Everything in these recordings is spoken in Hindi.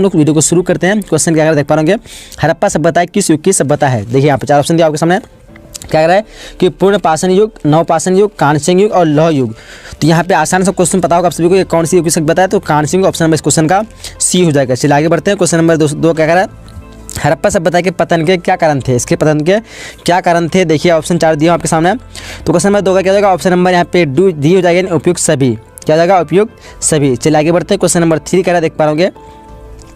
हम लोग वीडियो को शुरू करते हैं। क्वेश्चन क्या देख पा रहे होंगे, हड़प्पा सभ्यता किस युग की सभ्यता है। देखिए यहाँ पे 4 ऑप्शन दिया आपके सामने। क्या कह रहा है कि पूर्ण पाषाण युग, नवपाषाण युग, कांस्य युग और लौह युग। तो यहाँ पे आसान सा क्वेश्चन पता होगा आप सभी को, ये कौन सी युग की सभ्यता है। तो कांस्य युग ऑप्शन नंबर इस क्वेश्चन का सी हो जाएगा। चलिए आगे बढ़ते हैं। क्वेश्चन नंबर 2 क्या कह रहा है, हड़प्पा सभ्यता के पतन के क्या कारण थे। इसके पतन के क्या कारण थे, देखिए ऑप्शन 4 दिया आपके सामने। तो क्वेश्चन नंबर 2 का क्या हो जाएगा, ऑप्शन नंबर यहाँ पे डी हो जाएगा, उपयुक्त सभी। क्या हो जाएगा, उपयुक्त सभी। चलिए आगे बढ़ते हैं। क्वेश्चन नंबर 3 कह रहा है, देख पा रहे होंगे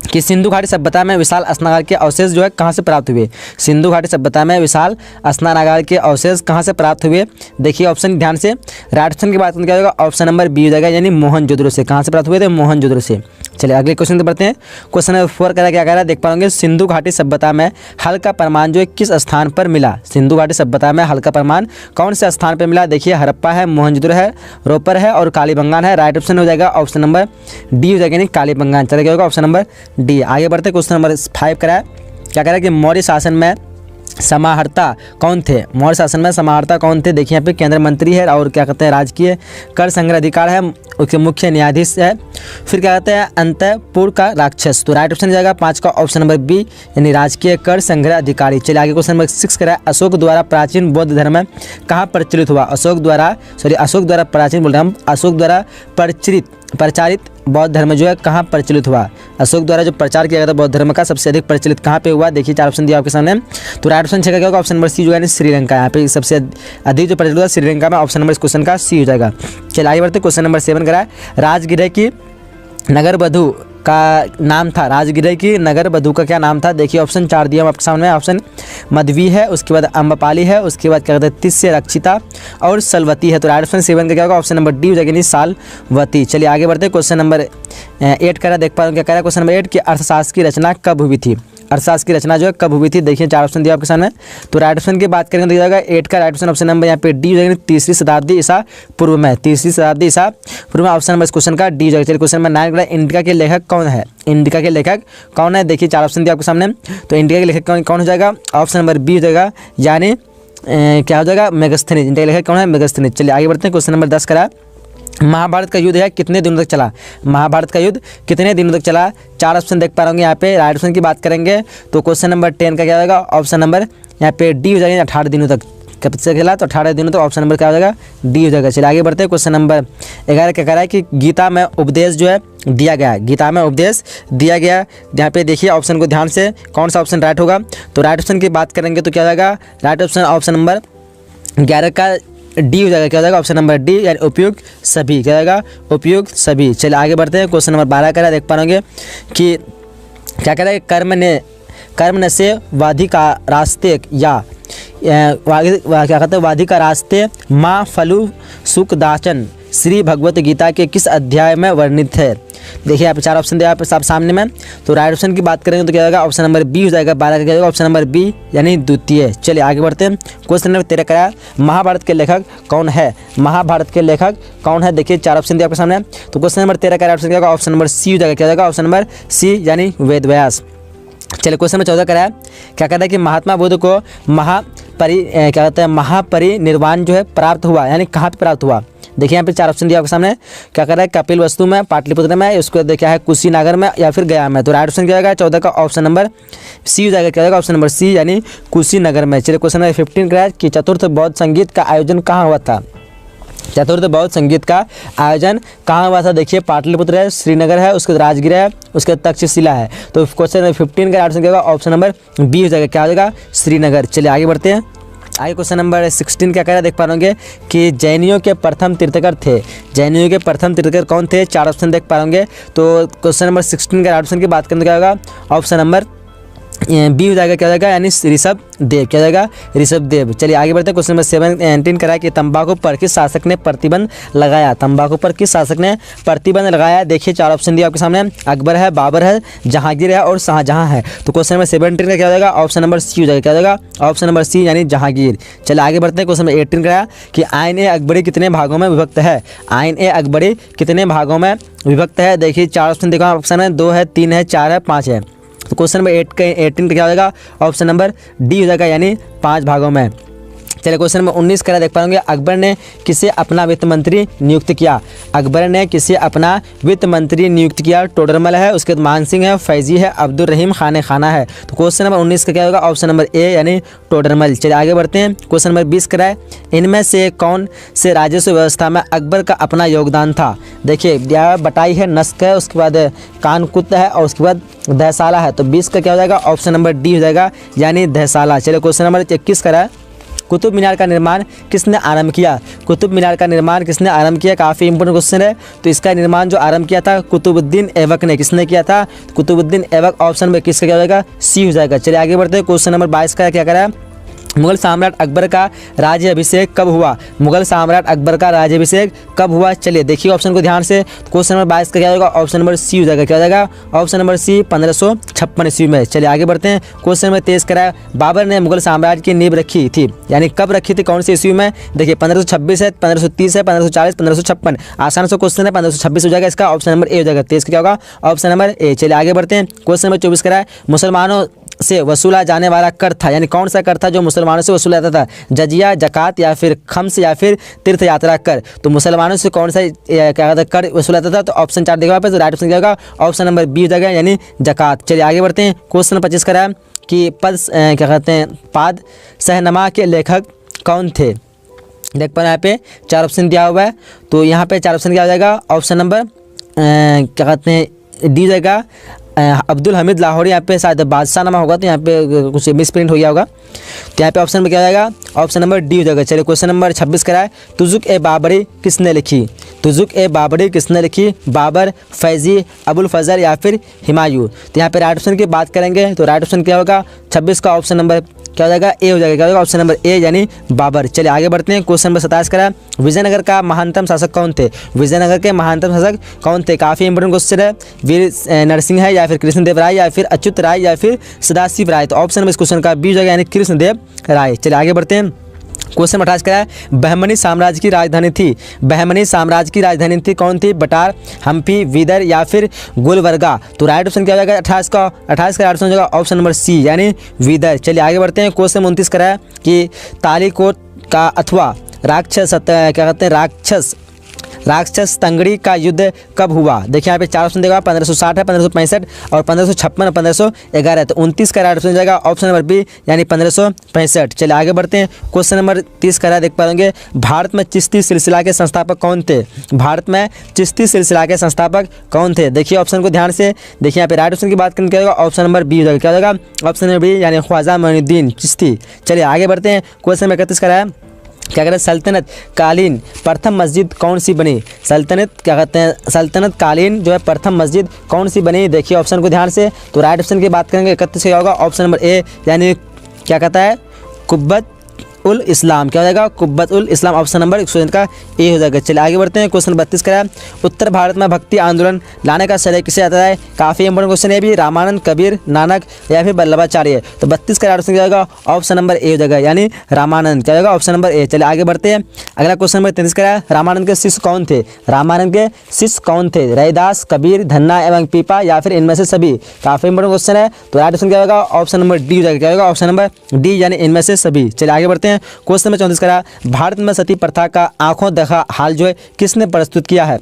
कि सिंधु घाटी सभ्यता में विशाल स्नानागार के अवशेष जो है कहाँ से प्राप्त हुए। सिंधु घाटी सभ्यता में विशाल स्नानागार के अवशेष कहाँ से प्राप्त हुए। देखिए ऑप्शन ध्यान से, राइट ऑप्शन की बात क्या होगा, ऑप्शन नंबर बी हो जाएगा, यानी मोहनजोदड़ो से। कहाँ से प्राप्त हुए थे, मोहनजोदड़ो से। चलिए अगले क्वेश्चन पे बढ़ते हैं। क्वेश्चन नंबर 4 क्या कह रहा है, देख पाओगे सिंधु घाटी सभ्यता में हल का प्रमाण जो है किस स्थान पर मिला। सिंधु घाटी सभ्यता में हल का प्रमाण कौन से स्थान पर मिला। देखिए हड़प्पा है, मोहनजोदड़ो है, रोपर है और कालीबंगान है। राइट ऑप्शन हो जाएगा ऑप्शन नंबर डी हो जाएगा, यानी कालीबंगान। चलिए क्या होगा, ऑप्शन नंबर डी। आगे बढ़ते हैं। क्वेश्चन नंबर 5 करा है, क्या कह रहा है कि मौर्य शासन में समाहर्ता कौन थे। मौर्य शासन में समाहर्ता कौन थे। देखिए यहाँ पे केंद्र मंत्री है और क्या कहते हैं राजकीय कर संग्रह अधिकार है, उसके मुख्य न्यायाधीश है। फिर क्या कहते हैं अंतपुर का राक्षस। तो राइट ऑप्शन जाएगा 5 का ऑप्शन नंबर बी, यानी राजकीय कर संग्रह अधिकारी। चलिए आगे क्वेश्चन नंबर 6 करा है, अशोक द्वारा प्राचीन बौद्ध धर्म कहाँ प्रचलित हुआ। अशोक द्वारा प्राचीन बोल रहे हैं हम, अशोक द्वारा प्रचारित बौद्ध धर्म जो है कहाँ प्रचलित हुआ। अशोक द्वारा जो प्रचार किया गया था बौद्ध धर्म का सबसे अधिक प्रचलित कहाँ पे हुआ। देखिए 4 ऑप्शन दिया आपके सामने। तो राइट ऑप्शन क्या होगा, ऑप्शन नंबर सी जो है श्रीलंका। यहाँ पे सबसे अधिक जो प्रचलित हुआ श्रीलंका में, ऑप्शन नंबर इस क्वेश्चन का सी हो जाएगा। चलिए आगे बढ़ते। क्वेश्चन नंबर 7 करा है, राजगृह की नगर वधु का नाम था। राजगृह की नगर वधु का क्या नाम था। देखिए ऑप्शन 4 दिया आपके सामने। ऑप्शन मधवी है, उसके बाद अम्बपाली है, उसके बाद क्या कहते हैं तिस्य रक्षिता और सलवती है। तो राइट ऑप्शन 7 का क्या होगा, ऑप्शन नंबर डी हो जाएगा, यानी सालवती। चलिए आगे बढ़ते हैं। क्वेश्चन नंबर 8 करा देख पा रहे क्या कह रहा है। क्वेश्चन नंबर 8 कि अर्थशास्त्र की रचना कब हुई थी। अर्थशास्त्र की रचना जो है कब हुई थी। देखिए 4 ऑप्शन दिया आपके सामने। तो राइट ऑप्शन की बात करेंगे तो जाएगा 8 का राइट ऑप्शन नंबर यहाँ पे डी हो जाएगा, 3री शताब्दी ईसा पूर्व में। 3री शताब्दी ईसा पूर्व में ऑप्शन नंबर इस क्वेश्चन का डी हो जाएगा। चलिए क्वेश्चन नंबर 9 इंडिका के लेखक कौन है। इंडिका के लेखक कौन है। देखिए 4 ऑप्शन दिया आपके सामने। तो इंडिका के लेखक कौन हो जाएगा, ऑप्शन नंबर बी हो जाएगा, यानी क्या हो जाएगा, मेगास्थनीज। इंडिका के लेखक कौन है, मेगास्थनीज। चलिए आगे बढ़ते हैं। क्वेश्चन नंबर 10 करा, महाभारत का युद्ध है कितने दिनों तक चला। महाभारत का युद्ध कितने दिनों तक चला। 4 ऑप्शन देख पा रहे होंगे यहाँ पे। राइट ऑप्शन की बात करेंगे तो क्वेश्चन नंबर 10 का क्या होगा, ऑप्शन नंबर यहाँ पे डी हो जाएगा, 18 दिनों तक। कब से खेला, तो 18 दिनों तक। ऑप्शन नंबर क्या हो जाएगा, डी हो जाएगा। चलिए आगे बढ़ते हैं। क्वेश्चन नंबर 11 क्या कह रहा है कि गीता में उपदेश जो है दिया गया। गीता में उपदेश दिया गया, यहाँ पे देखिए ऑप्शन को ध्यान से, कौन सा ऑप्शन राइट होगा। तो राइट ऑप्शन की बात करेंगे तो क्या हो जाएगा, राइट ऑप्शन नंबर 11 का डी हो जाएगा। क्या हो जाएगा, ऑप्शन नंबर डी, यानी उपयुक्त सभी। क्या जाएगा, उपयुक्त सभी। चलिए आगे बढ़ते हैं। क्वेश्चन नंबर 12 करा देख पाओगे कि क्या कह रहा है, कर्म ने से वादी का रास्ते या क्या कहते हैं वादी का रास्ते माँ फलु सुखदाचन श्री भगवत गीता के किस अध्याय में वर्णित है। देखिए यहाँ पे 4 ऑप्शन दिया आप सामने में। तो राइट ऑप्शन की बात करेंगे तो क्या होगा, ऑप्शन नंबर बी हो जाएगा। 12 का क्या होगा, ऑप्शन नंबर बी, यानी द्वितीय। चलिए आगे बढ़ते हैं। क्वेश्चन नंबर 13 करा, महाभारत के लेखक कौन है। महाभारत के लेखक कौन है। देखिए 4 ऑप्शन दिया आपके सामने। तो क्वेश्चन नंबर 13 का ऑप्शन क्या होगा, ऑप्शन नंबर सी हो जाएगा। क्या होगा, ऑप्शन नंबर सी, यानी वेदव्यास। चलिए क्वेश्चन नंबर 14 करा है, क्या कहता है कि महात्मा बुद्ध को क्या कहते हैं महापरिनिर्वाण जो है प्राप्त हुआ, यानी कहाँ पे प्राप्त हुआ। देखिए यहाँ पे 4 ऑप्शन दिया आपके सामने। क्या कर रहा है, कपिल वस्तु में, पाटलिपुत्र में, उसको देखा है कुशीनगर में या फिर गया में। तो राइट ऑप्शन क्या होगा 14 का ऑप्शन नंबर सी हो जाएगा। क्या होगा, ऑप्शन नंबर सी, यानी कुशीनगर में। चलिए क्वेश्चन नंबर 15 कराया कि चतुर्थ बौद्ध संगीत का आयोजन कहाँ हुआ था। चतुर्थ बौद्ध संगीत का आयोजन कहाँ हुआ था। देखिए पाटलिपुत्र है, श्रीनगर है, उसके राजगीर है, उसके तक्षशिला है। तो क्वेश्चन नंबर 15 का ऑप्शन क्या होगा, ऑप्शन नंबर बी हो जाएगा। क्या हो जाएगा, श्रीनगर। चलिए आगे बढ़ते हैं। आगे क्वेश्चन नंबर 16 क्या कह रहा है, देख पा रहे होंगे कि जैनियों के प्रथम तीर्थकर थे। जैनियों के प्रथम तीर्थकर कौन थे। 4 ऑप्शन देख पा रहे होंगे। तो क्वेश्चन नंबर 16 का ऑप्शन की बात करें तो क्या होगा, ऑप्शन नंबर बी हो जाएगा। क्या हो जाएगा, यानी ऋषभ देव। क्या हो जाएगा, ऋषभ देव। चलिए आगे बढ़ते हैं। क्वेश्चन नंबर 17 करा कि तंबाकू पर किस शासक ने प्रतिबंध लगाया। तंबाकू पर किस शासक ने प्रतिबंध लगाया। देखिए 4 ऑप्शन दिया आपके सामने, अकबर है, बाबर है, जहांगीर है और शाहजहां है। तो क्वेश्चन नंबर 17 का क्या हो जाएगा, ऑप्शन नंबर सी हो जाएगा। क्या हो जाएगा, ऑप्शन नंबर सी, यानी जहांगीर। चलिए आगे बढ़ते हैं। क्वेश्चन नंबर 18 करा कि आइन ए अकबरी कितने भागों में विभक्त है। आइन ए अकबरी कितने भागों में विभक्त है। देखिए 4 ऑप्शन देखा ऑप्शन है, 2 है, 3 है, 4 है, 5 है। तो क्वेश्चन नंबर 18 का क्या हो जाएगा, ऑप्शन नंबर डी हो जाएगा, यानी 5 भागों में। चलिए क्वेश्चन नंबर 19 करा देख पाएंगे, अकबर ने किसे अपना वित्त मंत्री नियुक्त किया? अकबर ने किसे अपना वित्त मंत्री नियुक्त किया? टोडरमल है, उसके बाद मान सिंह है, फैजी है, अब्दुल रहीम खान खाना है। तो क्वेश्चन नंबर 19 का क्या होगा? ऑप्शन नंबर ए यानी टोडरमल। चलिए आगे बढ़ते हैं। क्वेश्चन नंबर 20 कराए, इनमें से कौन से राजस्व व्यवस्था में अकबर का अपना योगदान था? देखिए यह बटाई है, नस्क है, उसके बाद कानकुत है और उसके बाद दहसाला है। तो 20 का क्या हो जाएगा? ऑप्शन नंबर डी हो जाएगा यानी दहसाला। चलिए क्वेश्चन नंबर 21 कराए, कुतुब मीनार का निर्माण किसने आरंभ किया? कुतुब मीनार का निर्माण किसने आरंभ किया? काफ़ी इंपोर्टेंट क्वेश्चन है। तो इसका निर्माण जो आरंभ किया था कुतुबुद्दीन ऐबक ने। किसने किया था? कुतुबुद्दीन ऐबक। ऑप्शन नंबर किसका क्या हो जाएगा? सी हो जाएगा। चलिए आगे बढ़ते हैं। क्वेश्चन नंबर 22 का क्या करा? मुगल सम्राट अकबर का राज्याभिषेक कब हुआ? मुगल सम्राट अकबर का राज्याभिषेक कब हुआ? चलिए देखिए ऑप्शन को ध्यान से। क्वेश्चन नंबर 22 का क्या होगा? ऑप्शन नंबर सी हो जाएगा। क्या हो जाएगा? ऑप्शन नंबर सी 1556 ईस्वी में। चलिए आगे बढ़ते हैं। क्वेश्चन नंबर 23 करा, बाबर ने मुगल साम्राज्य की नींव रखी थी, यानी कब रखी थी, कौन सी ईस्वी में? देखिए 1526 है, 1530 है, 1540, 1556। आसान से क्वेश्चन है, 1526 हो जाएगा इसका। ऑप्शन नंबर ए हो जाएगा। 23 का क्या होगा? Option number A. चलिए आगे बढ़ते हैं। क्वेश्चन नंबर 24 करा, मुसलमानों से वसूला जाने वाला कर था, यानी कौन सा कर था जो मुसलमानों से वसूला जाता था? जजिया, जकात या फिर खम्स या फिर तीर्थ यात्रा कर। तो मुसलमानों से कौन सा क्या कहता है कर वसूला जाता था? तो ऑप्शन 4 देखा पे, तो राइट ऑप्शन क्या होगा? ऑप्शन नंबर बी हो जाएगा यानी जकात। चलिए आगे बढ़ते हैं। क्वेश्चन 25 करा कि क्या कहते हैं पाद सहनमा के लेखक कौन थे? देख पा रहे हैं यहाँ पे 4 ऑप्शन दिया हुआ है। तो यहाँ पे 4 ऑप्शन क्या हो जाएगा? ऑप्शन नंबर क्या कहते हैं डी हो जाएगा अब्दुल हमीद लाहौरी। यहाँ पे शायद बादशाह नामा होगा, तो यहाँ पे कुछ मिस प्रिंट हो गया होगा। तो यहाँ पे ऑप्शन में क्या हो जाएगा? ऑप्शन नंबर डी हो जाएगा। चलिए क्वेश्चन नंबर 26 कराए, तुजुक ए बाबरी किसने लिखी? तुजुक ए बाबरी किसने लिखी? बाबर, फैजी, अबुल फजल या फिर हुमायूं। तो यहाँ पे राइट ऑप्शन की बात करेंगे तो राइट ऑप्शन क्या होगा? 26 का ऑप्शन नंबर क्या हो जाएगा? ए हो जाएगा। क्या होगा? ऑप्शन नंबर ए यानी बाबर। चलिए आगे बढ़ते हैं। क्वेश्चन नंबर 27 करा, विजयनगर का महानतम शासक कौन थे? विजयनगर के महानतम शासक कौन थे? काफ़ी इंपोर्टेंट क्वेश्चन है। वीर नरसिंह है या फिर कृष्णदेव राय या फिर अच्युत राय या फिर सदाशिव राय। तो ऑप्शन नंबर इस क्वेश्चन का बी हो जाएगा यानी कृष्णदेव राय। चलिए आगे बढ़ते हैं। क्वेश्चन 28 का है, बहमनी साम्राज्य की राजधानी थी। बहमनी साम्राज्य की राजधानी थी कौन थी? बटार, हम्पी, विदर या फिर गुलबर्गा। तो राइट ऑप्शन क्या हो जाएगा? 28 का राइट ऑप्शन हो जाएगा ऑप्शन नंबर सी यानी विदर। चलिए आगे बढ़ते हैं। क्वेश्चन 29 का है कि तालीकोट का अथवा राक्षस क्या कहते हैं राक्षस तंगड़ी का युद्ध कब हुआ? देखिए यहाँ पे 4 ऑप्शन देगा, 1560 है, 1565 और 1556 और 1511। तो 29 का राइट ऑप्शन हो जाएगा ऑप्शन नंबर बी यानी 1565। चलिए आगे बढ़ते हैं। क्वेश्चन नंबर 30 का देख पाएंगे, भारत में चिश्ती सिलसिला के संस्थापक कौन थे? भारत में चिश्ती सिलसिला के संस्थापक कौन थे? देखिए ऑप्शन को ध्यान से देखिए। यहाँ पे राइट ऑप्शन की बात करने क्या होगा? ऑप्शन नंबर बी हो जाएगा। क्या हो जाएगा? ऑप्शन नंबर बी यानी ख्वाजा मोइनुद्दीन चिश्ती। चलिए आगे बढ़ते हैं। क्वेश्चन नंबर 31 का है, क्या कहते हैं सल्तनत कालीन प्रथम मस्जिद कौन सी बनी? सल्तनत क्या कहते हैं सल्तनत कालीन जो है प्रथम मस्जिद कौन सी बनी? देखिए ऑप्शन को ध्यान से। तो राइट ऑप्शन की बात करेंगे 31 क्या होगा? ऑप्शन नंबर ए यानी क्या कहता है कुब्बत उल इस्लाम। क्या हो जाएगा? कुब्बत उल इस्लाम। ऑप्शन नंबर 100 का ए हो जाएगा। चलिए आगे बढ़ते हैं। क्वेश्चन 32 का है, उत्तर भारत में भक्ति आंदोलन लाने का श्रेय किसे आता है? काफ़ी इंपोर्टेंट क्वेश्चन है भी। रामानंद, कबीर, नानक या फिर वल्लभाचार्य। तो 32 का ऑप्शन क्या होगा? ऑप्शन नंबर ए हो जाएगा यानी रामानंद। क्या होगा? Option number A. चलिए आगे बढ़ते हैं। अगला क्वेश्चन नंबर 33 का है, रामानंद के शिष्य कौन थे? रामानंद के शिष्य कौन थे? रैदास, कबीर, धन्ना एवं पीपा या फिर इनमें से सभी। काफ़ी इंपोर्टेंट क्वेश्चन है। तो राइट ऑप्शन क्या होगा? ऑप्शन नंबर डी हो जाएगा। क्या होगा? ऑप्शन नंबर डी यानी इनमें से सभी। चलिए आगे बढ़ते हैं। क्वेश्चन नंबर 34 करा, भारत में सती प्रथा का आंखों देखा हाल जो है किसने प्रस्तुत किया है?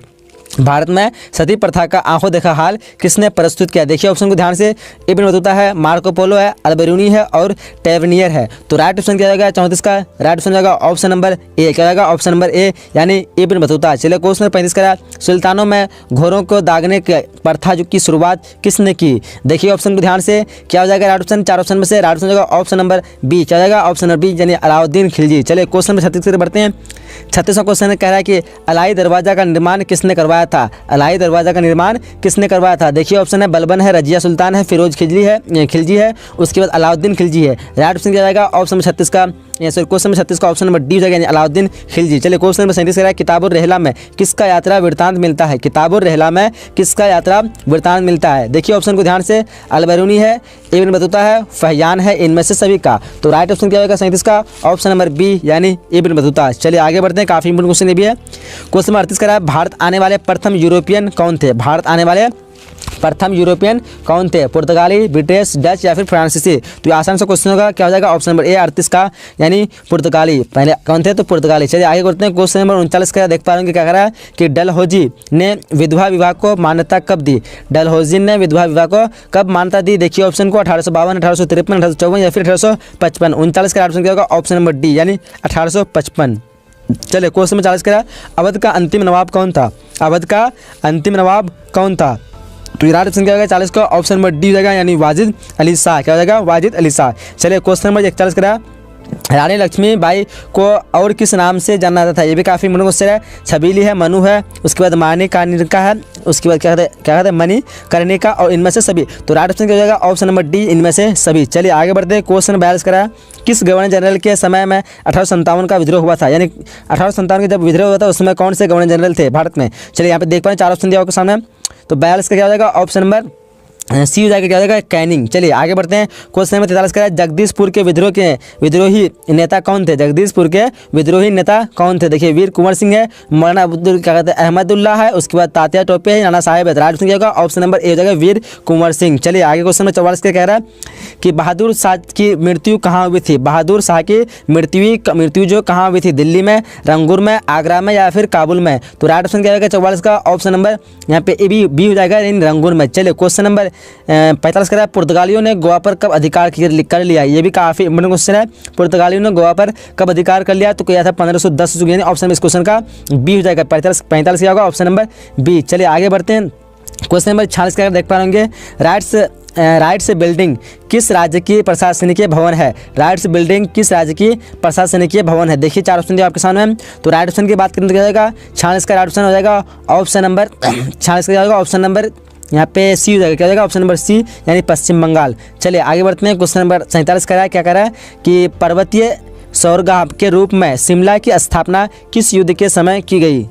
भारत में सती प्रथा का आंखों देखा हाल किसने प्रस्तुत किया? देखिए ऑप्शन को ध्यान से। इब्न बतूता है, मार्को पोलो है, अल्बेरूनी है और टेवनियर है। तो राइट ऑप्शन क्या जाएगा? 34 का राइट ऑप्शन जाएगा ऑप्शन नंबर ए। क्या जाएगा? ऑप्शन नंबर ए यानी इब्न बतूता। चलिए क्वेश्चन नंबर 35 का, सुल्तानों में घोड़ों को दागने की प्रथा की शुरुआत किसने की? देखिए ऑप्शन को ध्यान से। क्या हो जाएगा? राइट ऑप्शन 4 ऑप्शन में से राइट ऑप्शन जाएगा ऑप्शन नंबर बी। क्या जाएगा? ऑप्शन नंबर बी यानी अलाउद्दीन खिलजी। चलिए क्वेश्चन नंबर 36 बढ़ते हैं। 36वां क्वेश्चन कह रहा है कि अलाई दरवाजा का निर्माण किसने करवाया था? अलाई दरवाजा का निर्माण किसने करवाया था? देखिए ऑप्शन है बलबन है, रजिया सुल्तान है, फिरोज खिलजी है, उसके बाद अलाउद्दीन खिलजी है। राइट ऑप्शन क्या जाएगा? ऑप्शन नंबर 36 का क्वेश्चन नंबर 36 का ऑप्शन नंबर डी जाएगा यानी अलाउद्दीन खिलजी। चलिए क्वेश्चन नंबर 37 कह रहा है, किताबुर रहला में किसका यात्रा वृत्तांत मिलता है? किताबुर रहला में किसका यात्रा वृत्तांत मिलता है? देखिए ऑप्शन को ध्यान से। अलबरूनी है, इब्न बतूता है, फहियान है, इनमें से सभी का। तो राइट ऑप्शन क्या होगा 37 का? ऑप्शन नंबर बी यानी इब्न बतूता। चलिए आगे बढ़ते हैं। काफी इंपोर्टेंट क्वेश्चन ये भी है। क्वेश्चन नंबर 38 कह रहा है, भारत आने वाले प्रथम यूरोपियन कौन थे? भारत आने वाले प्रथम यूरोपियन कौन थे? पुर्तगाली, ब्रिटिश, डच या फिर फ्रांसीसी। तो ये आसान सा क्वेश्चन होगा, क्या हो जाएगा? ऑप्शन नंबर ए 38 का यानी पुर्तगाली। पहले कौन थे? तो पुर्तगाली। चलिए आगे बढ़ते हैं। क्वेश्चन नंबर 39 का देख पा रहे हैं क्या कह रहा है कि डलहौजी ने विधवा विवाह को मान्यता कब दी? डलहौजी ने विधवा विवाह को कब मान्यता दी? देखिए ऑप्शन को 1852, 1853, 1854 या फिर 1855। 39 का ऑप्शन क्या होगा? ऑप्शन नंबर डी यानी 1855। चलिए क्वेश्चन नंबर 40 कह अवध का अंतिम नवाब कौन था? अवध का अंतिम नवाब कौन था? तो राइट ऑप्शन क्या होगा 40 का? ऑप्शन नंबर डी हो जाएगा यानी वाजिद अली शाह। क्या हो जाएगा? वाजिद अली शाह। चलिए क्वेश्चन नंबर 41 करा रानी लक्ष्मीबाई को और किस नाम से जाना जाता था? ये भी काफ़ी इंपॉर्टेंट क्वेश्चन है। छबीली है, मनु है, उसके बाद मानी कर्णिका है, उसके बाद क्या कहते हैं मणि कर्णिका, और इनमें से सभी। तो राइट ऑप्शन क्या हो जाएगा? ऑप्शन नंबर डी इनमें से सभी। चलिए आगे बढ़ते हैं। क्वेश्चन 42 करा किस गवर्नर जनरल के समय में 1857 का विद्रोह हुआ था? यानी 1857 के जब विद्रोह हुआ था उस समय कौन से गवर्नर जनरल थे भारत में? चलिए यहाँ पे देख पाए 4 ऑप्शन दिया आपके सामने। तो 42 का क्या हो जाएगा? ऑप्शन नंबर सी हो जाएगा। क्या हो जाएगा? कैनिंग। चलिए आगे बढ़ते हैं। क्वेश्चन नंबर 43 का जगदीशपुर के विद्रोही नेता कौन थे? जगदीशपुर के विद्रोही नेता कौन थे? देखिए वीर कुंवर सिंह है, मौलाना अब्दुल क्या कहते हैं अहमदुल्ला है, उसके बाद तात्या टोपे है, नाना साहेब है। राइट ऑप्शन क्या होगा? ऑप्शन नंबर ए हो जाएगा वीर कुंवर सिंह। चलिए आगे क्वेश्चन नंबर 44 का कह रहा है कि बहादुर शाह की मृत्यु कहाँ हुई थी? बहादुर शाह की मृत्यु जो कहाँ हुई थी? दिल्ली में, रंगूर में, आगरा में या फिर काबुल में? तो राइट ऑप्शन क्या होगा 44 का? ऑप्शन नंबर यहाँ पे ए बी हो जाएगा यानी रंगूर में। चलिए क्वेश्चन नंबर 45 कह रहा है पुर्तगालियों ने गोवा पर कब अधिकार कर लिया? ये भी काफी इंपॉर्टेंट क्वेश्चन है। पुर्तगालियों ने गोवा पर कब अधिकार कर लिया? तो क्या था 1510 यानी ऑप्शन इस क्वेश्चन का बी हो जाएगा। 45 क्या होगा? Option number B. चलिए आगे बढ़ते हैं। क्वेश्चन नंबर 46 का देख पा होंगे राइट्स बिल्डिंग किस राज्य की प्रशासनिक भवन है? राइट्स बिल्डिंग किस राज्य की प्रशासनिक भवन है? देखिए 4 ऑप्शन दिए आपके सामने। तो राइट ऑप्शन की बात करें तो क्या हो जाएगा? 46 का राइट ऑप्शन हो जाएगा ऑप्शन नंबर 46 का जाएगा ऑप्शन नंबर यहाँ पे सी हो जाएगा। क्या हो जाएगा? ऑप्शन नंबर सी यानी पश्चिम बंगाल। चलिए आगे बढ़ते हैं। क्वेश्चन नंबर 47 का क्या कह रहा है कि पर्वतीय सौरगाह के रूप में शिमला की स्थापना किस युद्ध के समय की गई?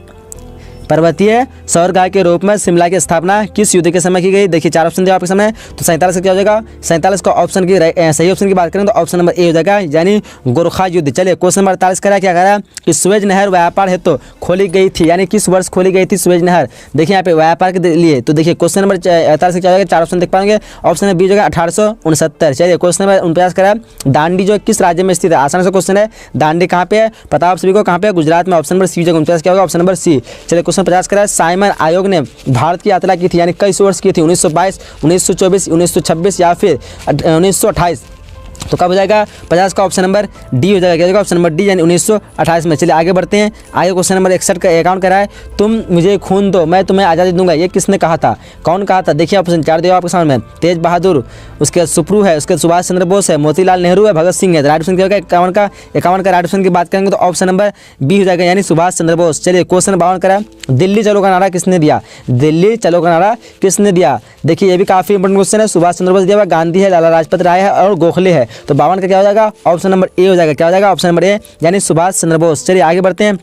पर्वतीय सौरगाह के रूप में शिमला की स्थापना किस युद्ध के समय की गई? देखिए 4 ऑप्शन दिया आपके सामने। तो 47 का क्या हो जाएगा? 47 का ऑप्शन की सही ऑप्शन की बात करें तो ऑप्शन नंबर ए हो जाएगा यानी गोरखा युद्ध। चलिए क्वेश्चन नंबर 48 क्या कह रहा है कि सुएज नहर व्यापार हेतु खोली गई थी, यानी किस वर्ष खोली गई थी सुएज नहर? देखिए यहाँ पे व्यापार के लिए। तो देखिए क्वेश्चन नंबर 48 क्या हो जाएगा? 4 ऑप्शन देख पाएंगे। ऑप्शन नंबर बी हो जाएगा 1869। चलिए क्वेश्चन नंबर 49 कह रहा है दांडी जो किस राज्य में स्थित है? आसान सा क्वेश्चन है। दांडी कहाँ पे है? पता आप सभी को कहाँ पे? गुजरात में। ऑप्शन नंबर सी हो जाएगा। 49 क्या होगा? Option number C. चलिए क्वेश्चन 50 कह रहा है साइमन आयोग ने भारत की यात्रा की थी, यानी कई वर्ष की थी? 1922, 1924, 1926 या फिर 1928? तो कब हो जाएगा? 50 का ऑप्शन नंबर डी हो जाएगा। क्या हो जाएगा? ऑप्शन नंबर डी यानी 1928 में। चलिए आगे बढ़ते हैं। आगे क्वेश्चन नंबर 61 का अकाउंट करा है तुम मुझे खून दो मैं तुम्हें आज़ादी दूंगा, ये किसने कहा था? कौन कहा था? देखिए ऑप्शन 4 दिया आपके सामने। तेज बहादुर, उसके सुप्रू है, उसके सुभाष चंद्र बोस है, मोतीलाल नेहरू है, भगत सिंह है। राइट ऑप्शन क्या होगा? 51 का राइट ऑप्शन की बात करेंगे तो ऑप्शन नंबर बी हो जाएगा यानी सुभाष चंद्र बोस। चलिए क्वेश्चन 52 करा दिल्ली चलो का नारा किसने दिया? दिल्ली चलो का नारा किसने दिया? देखिए ये भी काफी इंपॉर्टेंट क्वेश्चन है। सुभाष चंद्र बोस दिया हुआ, गांधी है, लाला लाजपत राय है और गोखले है। तो 52 का क्या हो जाएगा? ऑप्शन नंबर ए हो जाएगा। क्या हो जाएगा? ऑप्शन नंबर ए यानी सुभाष चंद्र बोस। चलिए आगे बढ़ते हैं।